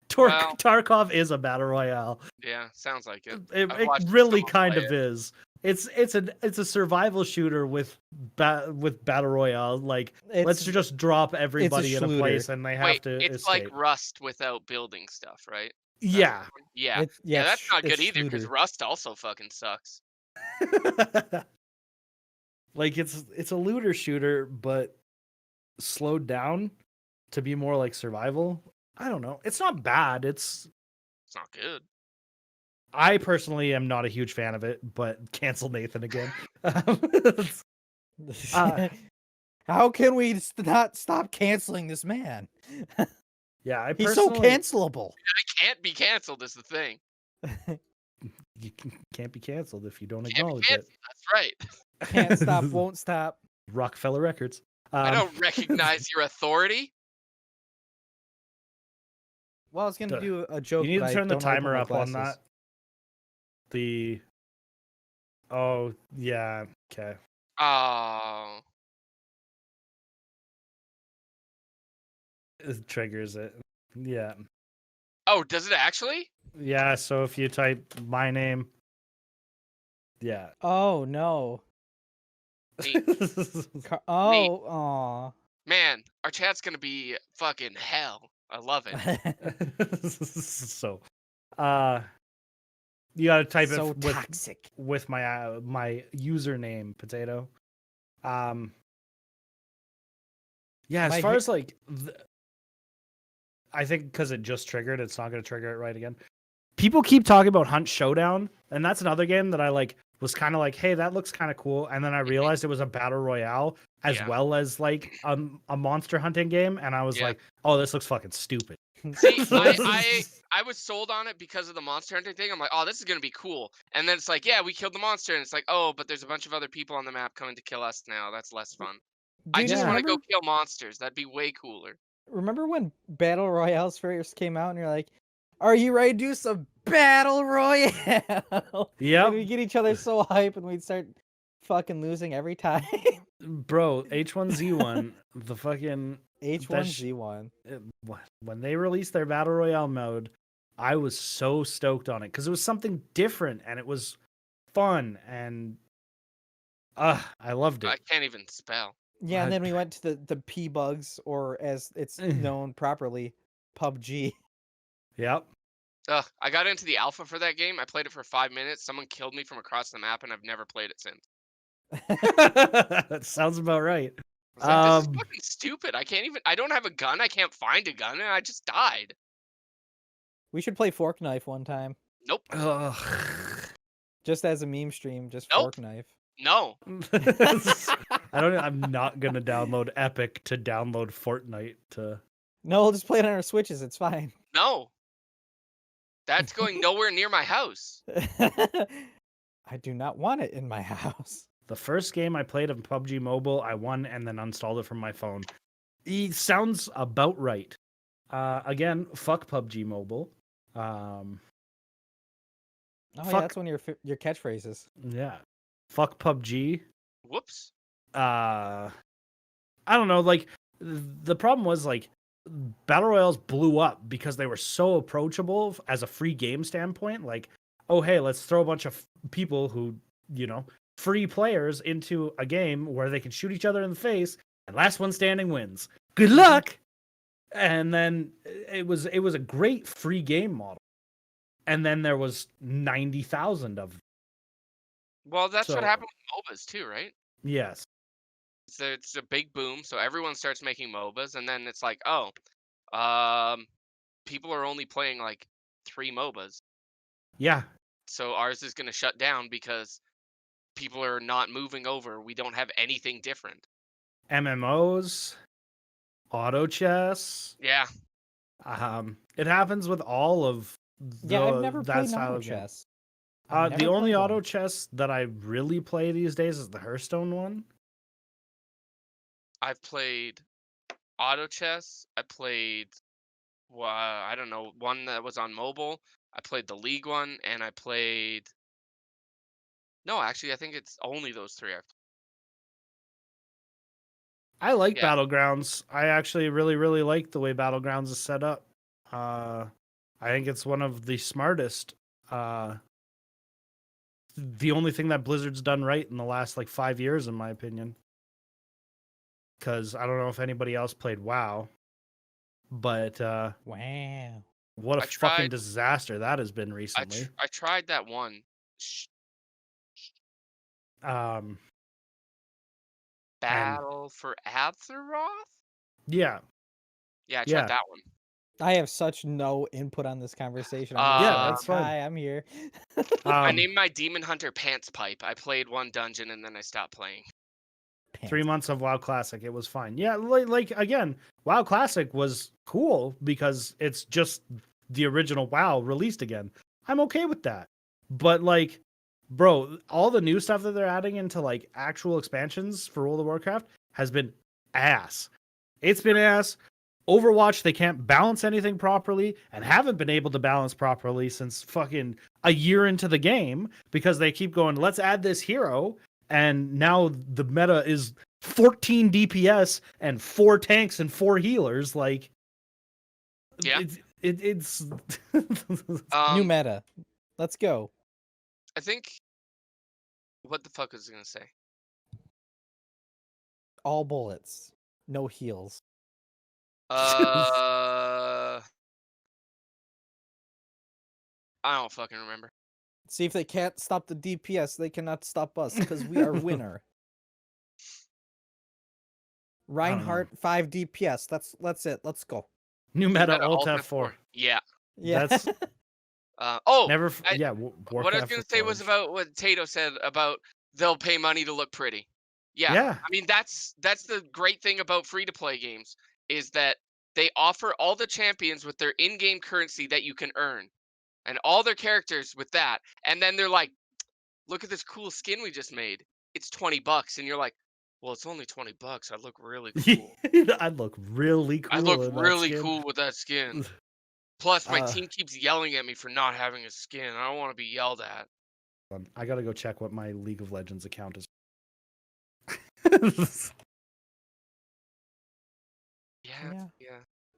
Tarkov is a battle royale. Yeah, sounds like it. It really kind of is. It's a survival shooter with battle royale. Like, let's just drop everybody in a place and they have to it's escape. like Rust without building stuff, right? Yeah. Yeah, that's not good either because Rust also fucking sucks. Like, it's a looter shooter, but slowed down to be more like survival. I don't know. It's not bad. It's not good. I personally am not a huge fan of it, but cancel Nathan again. How can we not stop canceling this man? Yeah, he's so cancelable. I can't be canceled is the thing. You can't be canceled if you don't acknowledge it. That's right. Can't stop, won't stop. Rockefeller Records. I don't recognize your authority. Well, I was going to do a joke. You need to turn the timer up on that. Oh, yeah. Okay. Oh. It triggers it. Yeah. Oh, does it actually? Yeah, so if you type my name. Yeah. Oh, no. Nate. Aw. Man, our chat's gonna be fucking hell. I love it. So, you gotta type So it toxic. with my my username, potato. Yeah, as My far ha- as like, I think because it just triggered, it's not gonna trigger it right again. People keep talking about Hunt Showdown, and that's another game that I like was kind of like, hey, that looks kind of cool, and then I realized it was a battle royale as Yeah. well as like a monster hunting game, and I was Yeah. like, oh, this looks fucking stupid. See, I was sold on it because of the monster hunting thing. I'm like, oh, this is gonna be cool. And then it's like, yeah, we killed the monster, and it's like, oh, but there's a bunch of other people on the map coming to kill us now. That's less fun. I Dude, just Yeah. want to go kill monsters. That'd be way cooler. remember when Battle Royales first came out and you're like, are you ready to do some Battle Royale? Yep. And we get each other so hype and we'd start fucking losing every time. Bro, H1Z1, the fucking H1Z1. when they released their battle royale mode, I was so stoked on it because it was something different and it was fun and I loved I it. can't even spell. Yeah, and then we went to the P-Bugs, or as it's known properly, PUBG. Yep. Ugh, I got into the alpha for that game. I played it for 5 minutes. Someone killed me from across the map, and I've never played it since. That sounds about right. I was like, this is fucking stupid. I don't have a gun. I can't find a gun, and I just died. We should play Fork Knife one time. Nope. Ugh. Just as a meme stream, just Nope. Fork Knife. No. I'm not gonna download Epic to download Fortnite to. No, we'll just play it on our Switches. It's fine. No. That's going nowhere near my house. I do not want it in my house. The first game I played of PUBG Mobile, I won and then uninstalled it from my phone. It sounds about right. Again, fuck PUBG Mobile. Oh yeah, Fuck. that's one of your catchphrases. Yeah. Fuck PUBG. Whoops. I don't know. Like, the problem was, like, Battle Royales blew up because they were so approachable as a free game standpoint. Like, oh, hey, let's throw a bunch of people who, free players into a game where they can shoot each other in the face and last one standing wins. Good luck. And then it was a great free game model. And then there was 90,000 of them. Well, that's what So- happened with MOBAs too, right? Yes. So it's a big boom, so everyone starts making MOBAs, and then it's like, oh, people are only playing like 3 MOBAs, Yeah. so ours is gonna shut down because people are not moving over. We don't have anything different. MMOs, auto chess. Yeah. It happens with all of Yeah, I've never that played an style auto of game. chess. I've The never only played auto one. chess that I really play these days is the Hearthstone one. I've played auto chess. I played, I don't know, one that was on mobile. I played the League one, and I played. No, actually, I think it's only those 3 I've. I like Yeah. Battlegrounds. I actually really, really like the way Battlegrounds is set up. I think it's one of the smartest. The only thing that Blizzard's done right in the last like 5 years, in my opinion. Because I don't know if anybody else played WoW, but Wow. what a I fucking tried- disaster that has been recently. I tried that one. Battle for Azeroth? Yeah. Yeah, I tried Yeah. that one. I have such no input on this conversation. Yeah, that's fine. Hi, I'm here. I Um, named my Demon Hunter Pants Pipe. I played one dungeon and then I stopped playing. 3 months of WoW Classic, it was fine. Yeah, like again, WoW Classic was cool because it's just the original WoW released again. I'm okay with that. But like, bro, all the new stuff that they're adding into like actual expansions for World of Warcraft has been ass. It's been ass. Overwatch, they can't balance anything properly and haven't been able to balance properly since fucking a year into the game because they keep going, let's add this hero. And now the meta is 14 DPS and 4 tanks and 4 healers. Like, Yeah. it's New meta. Let's go. I think. What the fuck was I gonna say? All bullets. No heals. I don't fucking remember. See, if they can't stop the DPS, they cannot stop us, because we are winner. Reinhardt, 5 DPS. That's it. Let's go. New meta Alt F4. Yeah. Yeah. That's Warcraft what I was gonna say was about what Tato said about they'll pay money to look pretty. Yeah. I mean that's the great thing about free to play games is that they offer all the champions with their in-game currency that you can earn, and all their characters with that, and then they're like, look at this cool skin we just made. It's $20, and you're like, well, it's only $20. I look really cool. I'd look really cool. I look really cool with that skin. Plus, my team keeps yelling at me for not having a skin. I don't want to be yelled at. I gotta go check what my League of Legends account is. Yeah.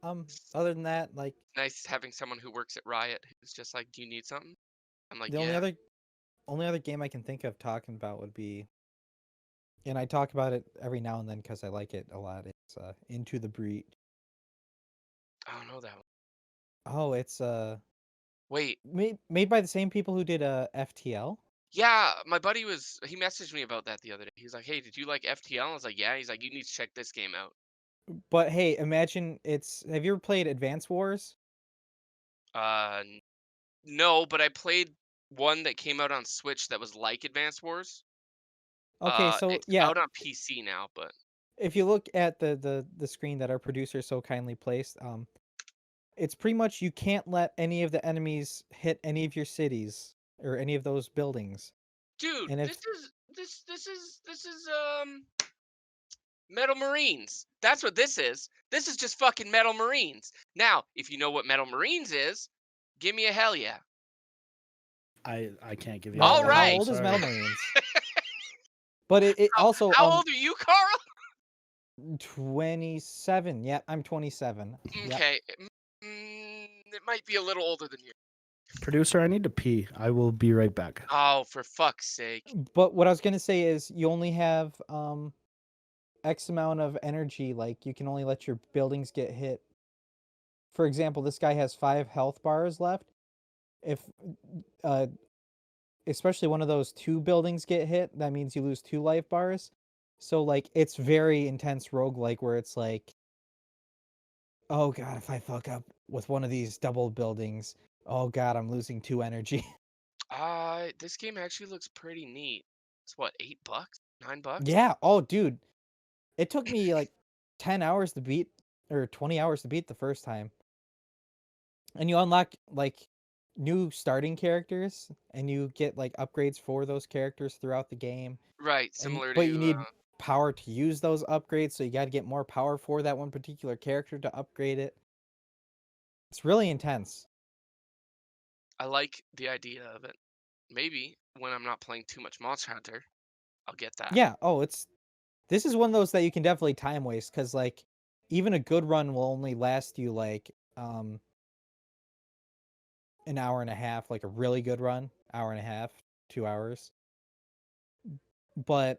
Other than that, like, Nice having someone who works at Riot who's just like, do you need something? I'm like, the yeah. only other game I can think of talking about would be, and I talk about it every now and then because I like it a lot. It's Into the Breach. I don't know that one. Oh, it's Wait. made by the same people who did FTL. Yeah, my buddy he messaged me about that the other day. He's like, hey, did you like FTL? I was like, yeah. He's like, you need to check this game out. But hey, imagine have you ever played Advance Wars? No, but I played one that came out on Switch that was like Advance Wars. Okay, so it's yeah, out on PC now, but if you look at the screen that our producer so kindly placed, it's pretty much you can't let any of the enemies hit any of your cities or any of those buildings. dude, And if this is Metal Marines. That's what this is. This is just fucking Metal Marines. Now, if you know what Metal Marines is, give me a hell yeah. I can't give you. All right. How old is Metal Marines? But it also How old are you, Karl? 27. Yeah, I'm 27. Okay. It might be a little older than you. Producer, I need to pee. I will be right back. Oh, for fuck's sake. But what I was gonna say is you only have X amount of energy. Like, you can only let your buildings get hit. For example, this guy has 5 health bars left. If especially one of those 2 buildings get hit, that means you lose 2 life bars. So like, it's very intense roguelike where it's like, oh god, if I fuck up with one of these double buildings, oh god, I'm losing 2 energy. This game actually looks pretty neat. It's what, $8? $9? Yeah. Oh, dude. It took me like 10 hours to beat, or 20 hours to beat the first time. And you unlock like new starting characters, and you get like upgrades for those characters throughout the game. Right, similar But to you need power to use those upgrades, so you got to get more power for that one particular character to upgrade it. It's really intense. I like the idea of it. Maybe when I'm not playing too much Monster Hunter, I'll get that. Yeah. Oh, this is one of those that you can definitely time waste, because like even a good run will only last you like an hour and a half, like a really good run, hour and a half, 2 hours. But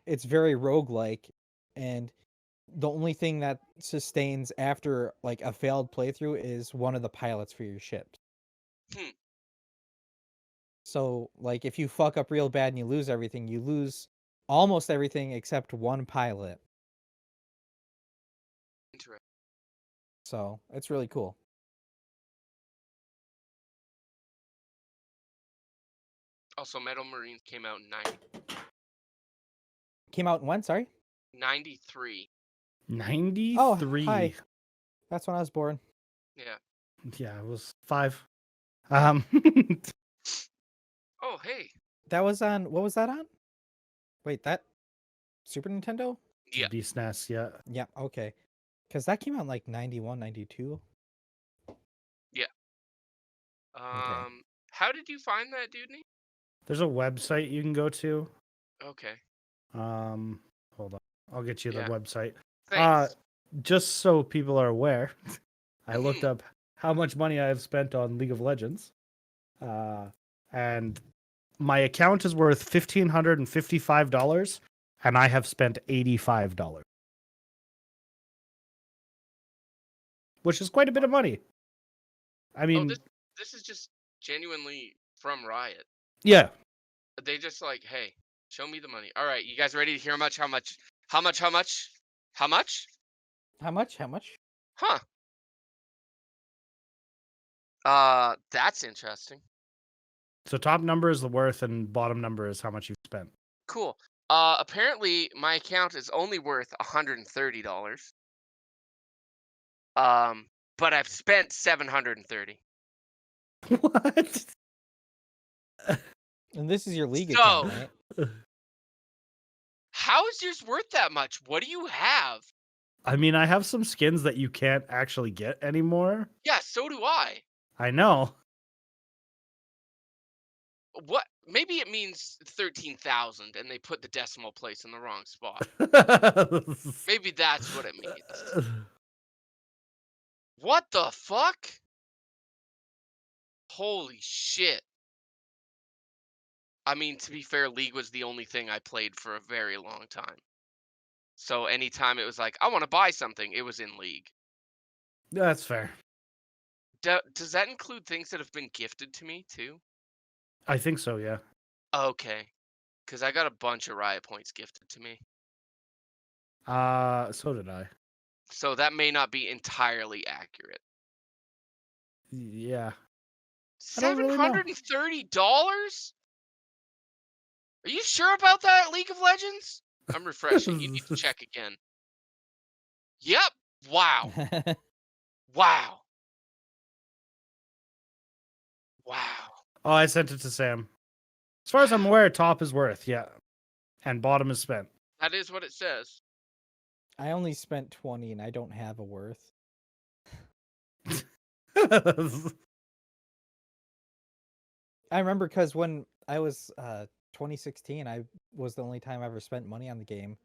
it's very roguelike, and the only thing that sustains after like a failed playthrough is one of the pilots for your ship. So like, if you fuck up real bad and you lose everything, you lose almost everything except one pilot. Interesting. So it's really cool. Also, Metal Marines came out in Came out in when? Sorry? 93. 93. Oh, hi. That's when I was born. Yeah. Yeah, I was 5. Oh, hey. That was on, what was that on? Wait, that Super Nintendo? Yeah. SNES, yeah. Yeah, okay. Because that came out in like 91, 92. Yeah. Okay. How did you find that, Dudney? There's a website you can go to. Okay. Hold on. I'll get you the website. Thanks. Just so people are aware, I looked up how much money I have spent on League of Legends. And my account is worth $1,555, and I have spent $85. which is quite a bit of money. I Oh, mean, this is just genuinely from Riot. yeah. They just like, hey, show me the money. All right, you guys ready to hear how much? How much? How much? How much? How much? How much? Huh. That's interesting. So top number is the worth, and bottom number is how much you've spent. Cool. Apparently my account is only worth $130. But I've spent $730. What? And this is your league So, account, right? how is yours worth that much? What do you have? I mean, I have some skins that you can't actually get anymore. Yeah, so do I. I know. What? Maybe it means 13,000 and they put the decimal place in the wrong spot. Maybe that's what it means. What the fuck? Holy shit. I mean, to be fair, League was the only thing I played for a very long time. So anytime it was like, I want to buy something, it was in League. That's fair. Does that include things that have been gifted to me too? I think so, yeah. Okay. Because I got a bunch of Riot points gifted to me. So did I. So that may not be entirely accurate. Yeah. I don't really know. $730? Are you sure about that, League of Legends? I'm refreshing. You need to check again. Yep. Wow. Wow. Wow. Oh, I sent it to Sam. As far as I'm aware, top is worth, yeah. And bottom is spent. That is what it says. I only spent 20 and I don't have a worth. I remember because when I was 2016, I was the only time I ever spent money on the game.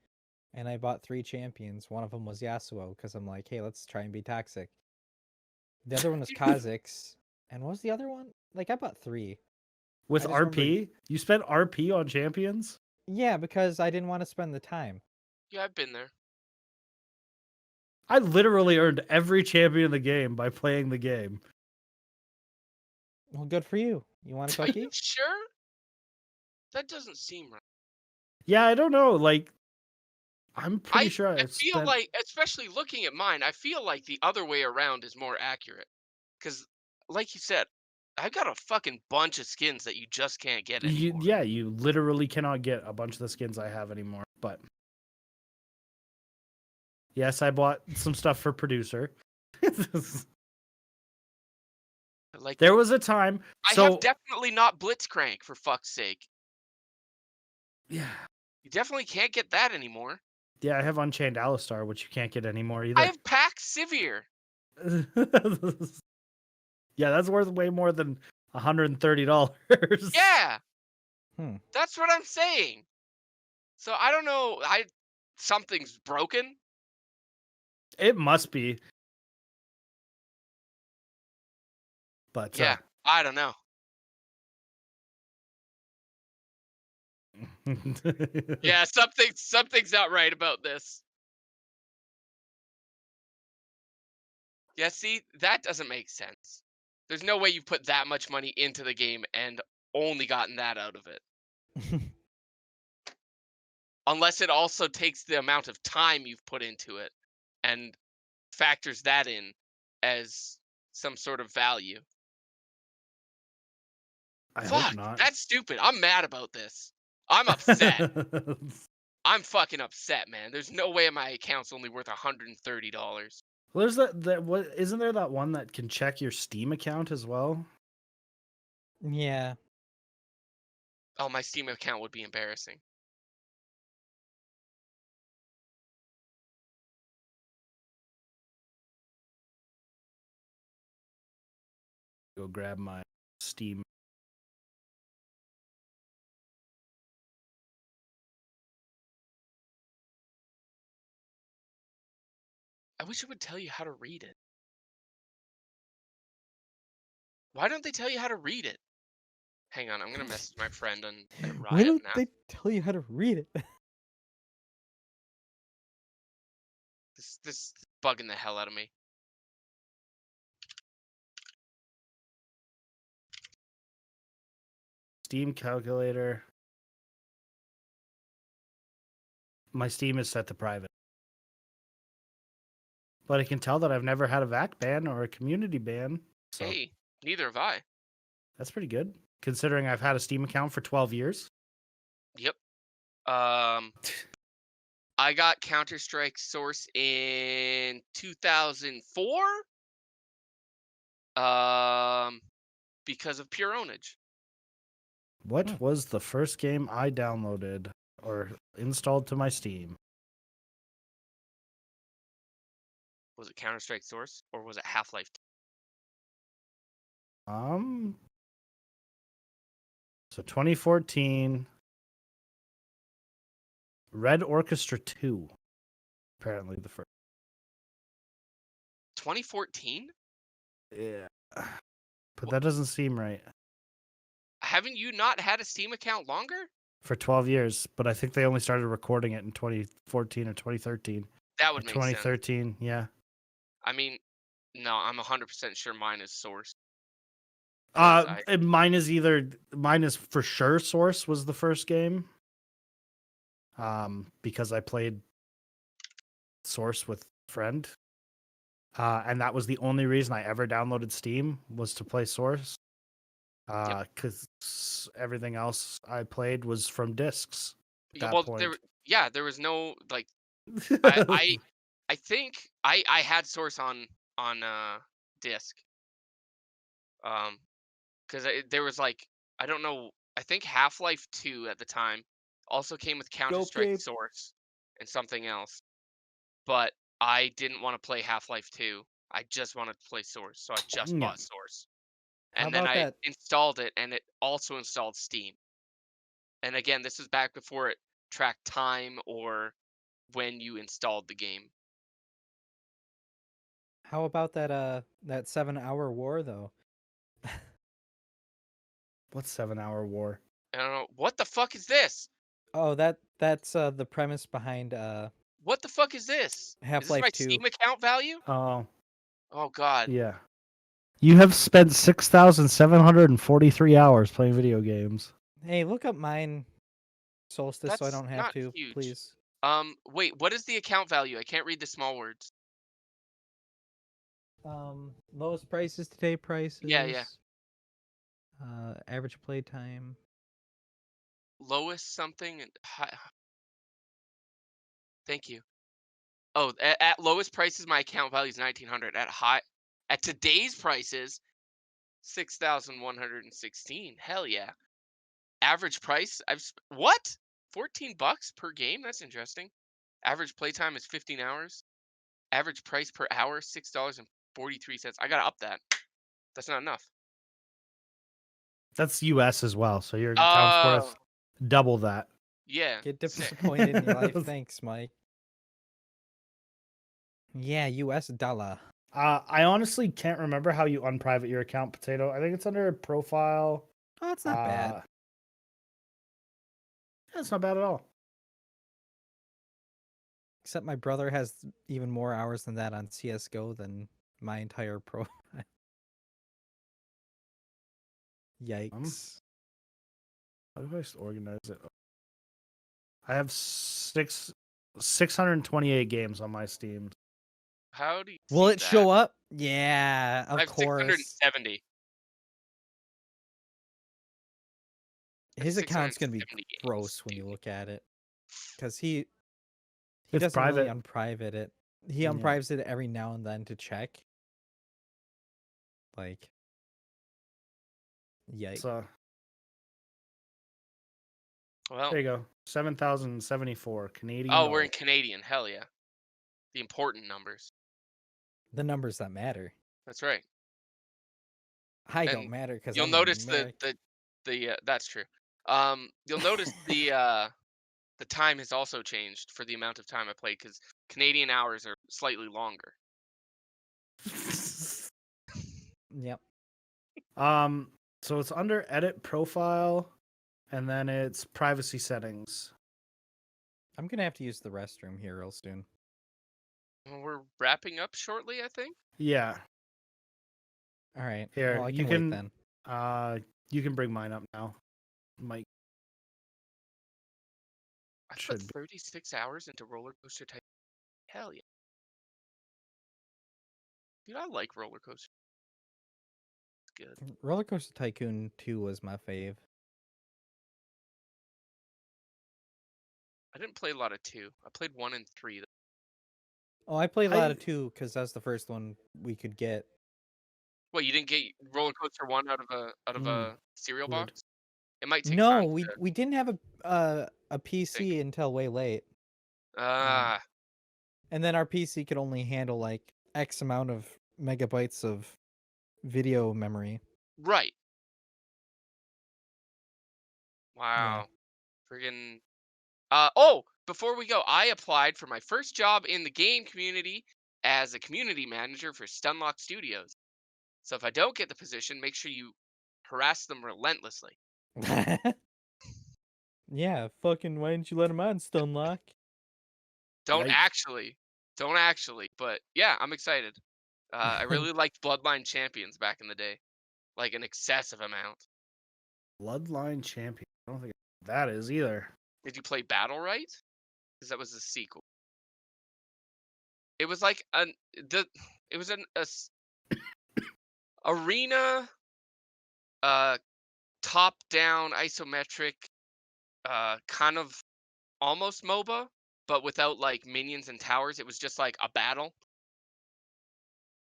And I bought 3 champions. One of them was Yasuo because I'm like, hey, let's try and be toxic. The other one was Kha'Zix. And what was the other one? Like, I bought 3. With I just RP? remember- You spent RP on champions? Yeah, because I didn't want to spend the time. Yeah, I've been there. I literally earned every champion in the game by playing the game. Well, good for you. You want a Are cookie? you sure? That doesn't seem right. Yeah, I don't know. Like, I'm pretty sure I feel spent... like, especially looking at mine, I feel like the other way around is more accurate. Because, like you said, I got a fucking bunch of skins that you just can't get anymore. Yeah, you literally cannot get a bunch of the skins I have anymore. But yes, I bought some stuff for producer. Like, There was a time. I So have definitely not Blitzcrank, for fuck's sake. yeah, You definitely can't get that anymore. I have Unchained Alistar, which you can't get anymore either. I have Pack Sivir. Yeah, that's worth way more than $130. Yeah. Hmm. That's what I'm saying. So I don't know. Something's broken. It must be. But Yeah, I don't know. Yeah, something's not right about this. Yeah, see, that doesn't make sense. There's no way you put that much money into the game and only gotten that out of it. Unless it also takes the amount of time you've put into it and factors that in as some sort of value. I Fuck, hope not. that's stupid. I'm mad about this. I'm upset. I'm fucking upset, man. There's no way my account's only worth $130. Well, there's that what isn't there that one that can check your Steam account as well? Yeah. Oh, my Steam account would be embarrassing. Go grab my Steam. I wish it would tell you how to read it. Why don't they tell you how to read it? Hang on, I'm gonna message my friend at Why Riot don't now. they tell you how to read it? This is bugging the hell out of me. Steam calculator. My Steam is set to private. But I can tell that I've never had a VAC ban or a community ban. So Hey, neither have I. that's pretty good, considering I've had a Steam account for 12 years. Yep. I got Counter-Strike Source in 2004. Because of pure ownage. What was the first game I downloaded or installed to my Steam? Was it Counter-Strike Source or was it Half-Life 2? So 2014, Red Orchestra 2, apparently the first. 2014? Yeah. But that doesn't seem right. Haven't you not had a Steam account longer? For 12 years, but I think they only started recording it in 2014 or 2013. That would make sense. 2013, yeah. I mean, no, I'm 100% sure mine is Source. Mine is for sure Source was the first game. Because I played Source with a friend. And that was the only reason I ever downloaded Steam was to play Source. Because everything else I played was from discs at that point. There was no like. I think I had Source on disc. Because there was like, I don't know. I think Half-Life 2 at the time also came with Counter-Strike Source and something else. But I didn't want to play Half-Life 2. I just wanted to play Source, so I just bought Source. And then I installed it, and it also installed Steam. And again, this is back before it tracked time or when you installed the game. How about that 7-hour war though? What's 7-hour war? I don't know. What the fuck is this? Oh, that's the premise behind What the fuck is this? Half-Life Is this 2. my Steam account value? Oh. Oh god. Yeah. You have spent 6,743 hours playing video games. Hey, look up mine, Solstice, so I That's don't have not to, huge. please. Wait, what is the account value? I can't read the small words. Lowest prices, today prices. Yeah. Average play time. Lowest something and high. Thank you. Oh, at lowest prices, my account value is 1,900. At today's prices, 6,116. Hell yeah. Average price, what? $14 per game? That's interesting. Average playtime is 15 hours. Average price per hour, $6.43. I gotta up that. That's not enough. That's US as well, so your account's worth double that. Yeah. Get disappointed in your life. Thanks, Mike. Yeah, US dollar. I honestly can't remember how you unprivate your account, Potato. I think it's under profile. Oh, it's not bad. Yeah, it's not bad at all. Except my brother has even more hours than that on CSGO than my entire profile. Yikes. How do I organize it? I have 628 games on my Steam. How do you Will see it that? show up? Yeah, of I have course. 670. His account's gonna be 670 gross when you look at it, because he It's doesn't really private. unprivate it. He Yeah. unprivates it every now and then to check. Like, yikes. So Well, there you go. 7,074 Canadian. oh, we're in Canadian. Hell yeah. The important numbers. The numbers that matter. That's right. I And don't matter because You'll notice the that's true. You'll notice the time has also changed for the amount of time I played because Canadian hours are slightly longer. Yep. So it's under edit profile, and then it's privacy settings. I'm gonna have to use the restroom here real soon. Well, we're wrapping up shortly, I think. Yeah. All right. Here, well, I you can can wait then. you can bring mine up now. Mike I put should be. 36 hours into Roller Coaster Tycoon. Hell yeah. Dude, I like Roller Coaster. It's good. Roller Coaster Tycoon 2 was my fave. I didn't play a lot of 2. I played 1 and 3. Oh, I played a lot of 2 because that was the first one we could get. What, you didn't get Roller Coaster 1 out of a cereal Weird. box? It might take No, time we didn't have a PC until way late. Ah, And then our PC could only handle like X amount of megabytes of video memory. right. Wow. Friggin' before we go, I applied for my first job in the game community as a community manager for Stunlock Studios. So if I don't get the position, make sure you harass them relentlessly. Yeah, fucking why didn't you let him on, Stunlock? Don't Yikes. actually, but yeah, I'm excited. I really liked Bloodline Champions back in the day, like an excessive amount. Bloodline Champion. I don't think that is either. Did you play Battle Right? Because that was the sequel. It was like it was arena top down isometric kind of almost MOBA, but without like minions and towers. It was just like a battle.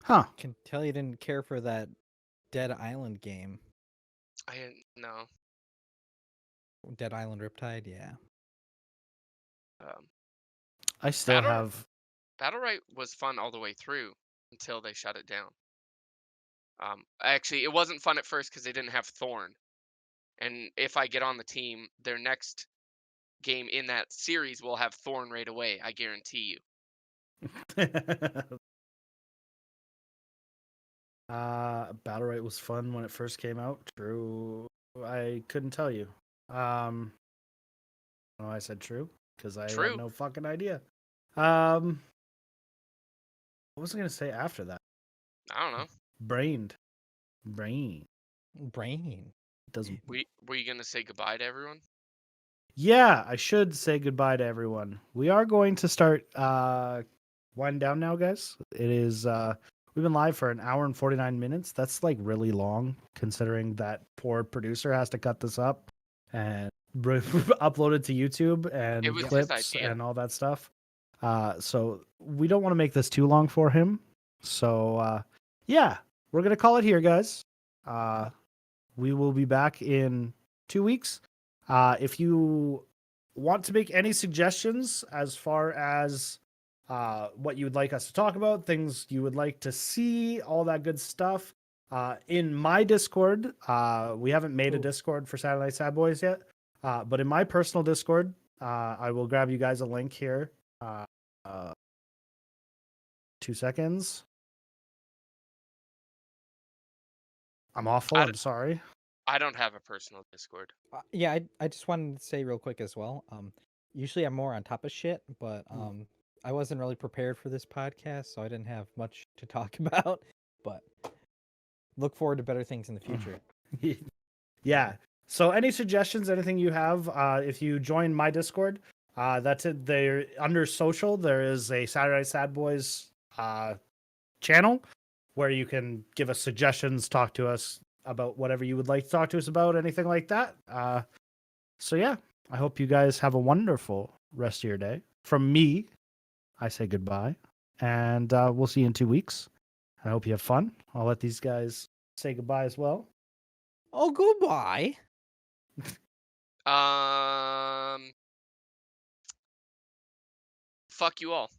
Huh. Can tell you didn't care for that Dead Island game. I didn't know. Dead Island Riptide, yeah. I still Battle have. Battle Right was fun all the way through until they shut it down. Actually, it wasn't fun at first because they didn't have Thorn. And if I get on the team, their next game in that series will have Thorn right away. I guarantee you. Battle Right was fun when it first came out. True. I couldn't tell you. Oh, I said true because I True. had no fucking idea. What was I gonna say after that? I don't know. Brain. Brain. Doesn't. Were you gonna say goodbye to everyone? Yeah, I should say goodbye to everyone. We are going to start winding down now, guys. It is we've been live for an hour and 49 minutes. That's like really long considering that poor producer has to cut this up and upload it to YouTube and It was his clips idea. and all that stuff. So we don't want to make this too long for him. So yeah, we're gonna call it here, guys. We will be back in 2 weeks. If you want to make any suggestions as far as what you would like us to talk about, things you would like to see, all that good stuff, in my Discord, we haven't made a Discord for Saturday Night Sad Boys yet, but in my personal Discord, I will grab you guys a link here. 2 seconds. I'm awful. I'm sorry. I don't have a personal Discord. Yeah, I just wanted to say real quick as well. Usually I'm more on top of shit, but I wasn't really prepared for this podcast, so I didn't have much to talk about. But look forward to better things in the future. Yeah. So any suggestions, anything you have, if you join my Discord, that's it. There under social, there is a Saturday Night Sad Boys channel where you can give us suggestions, talk to us about whatever you would like to talk to us about, anything like that. So yeah, I hope you guys have a wonderful rest of your day. From me, I say goodbye, and we'll see you in 2 weeks. I hope you have fun. I'll let these guys say goodbye as well. Oh, goodbye. Fuck you all.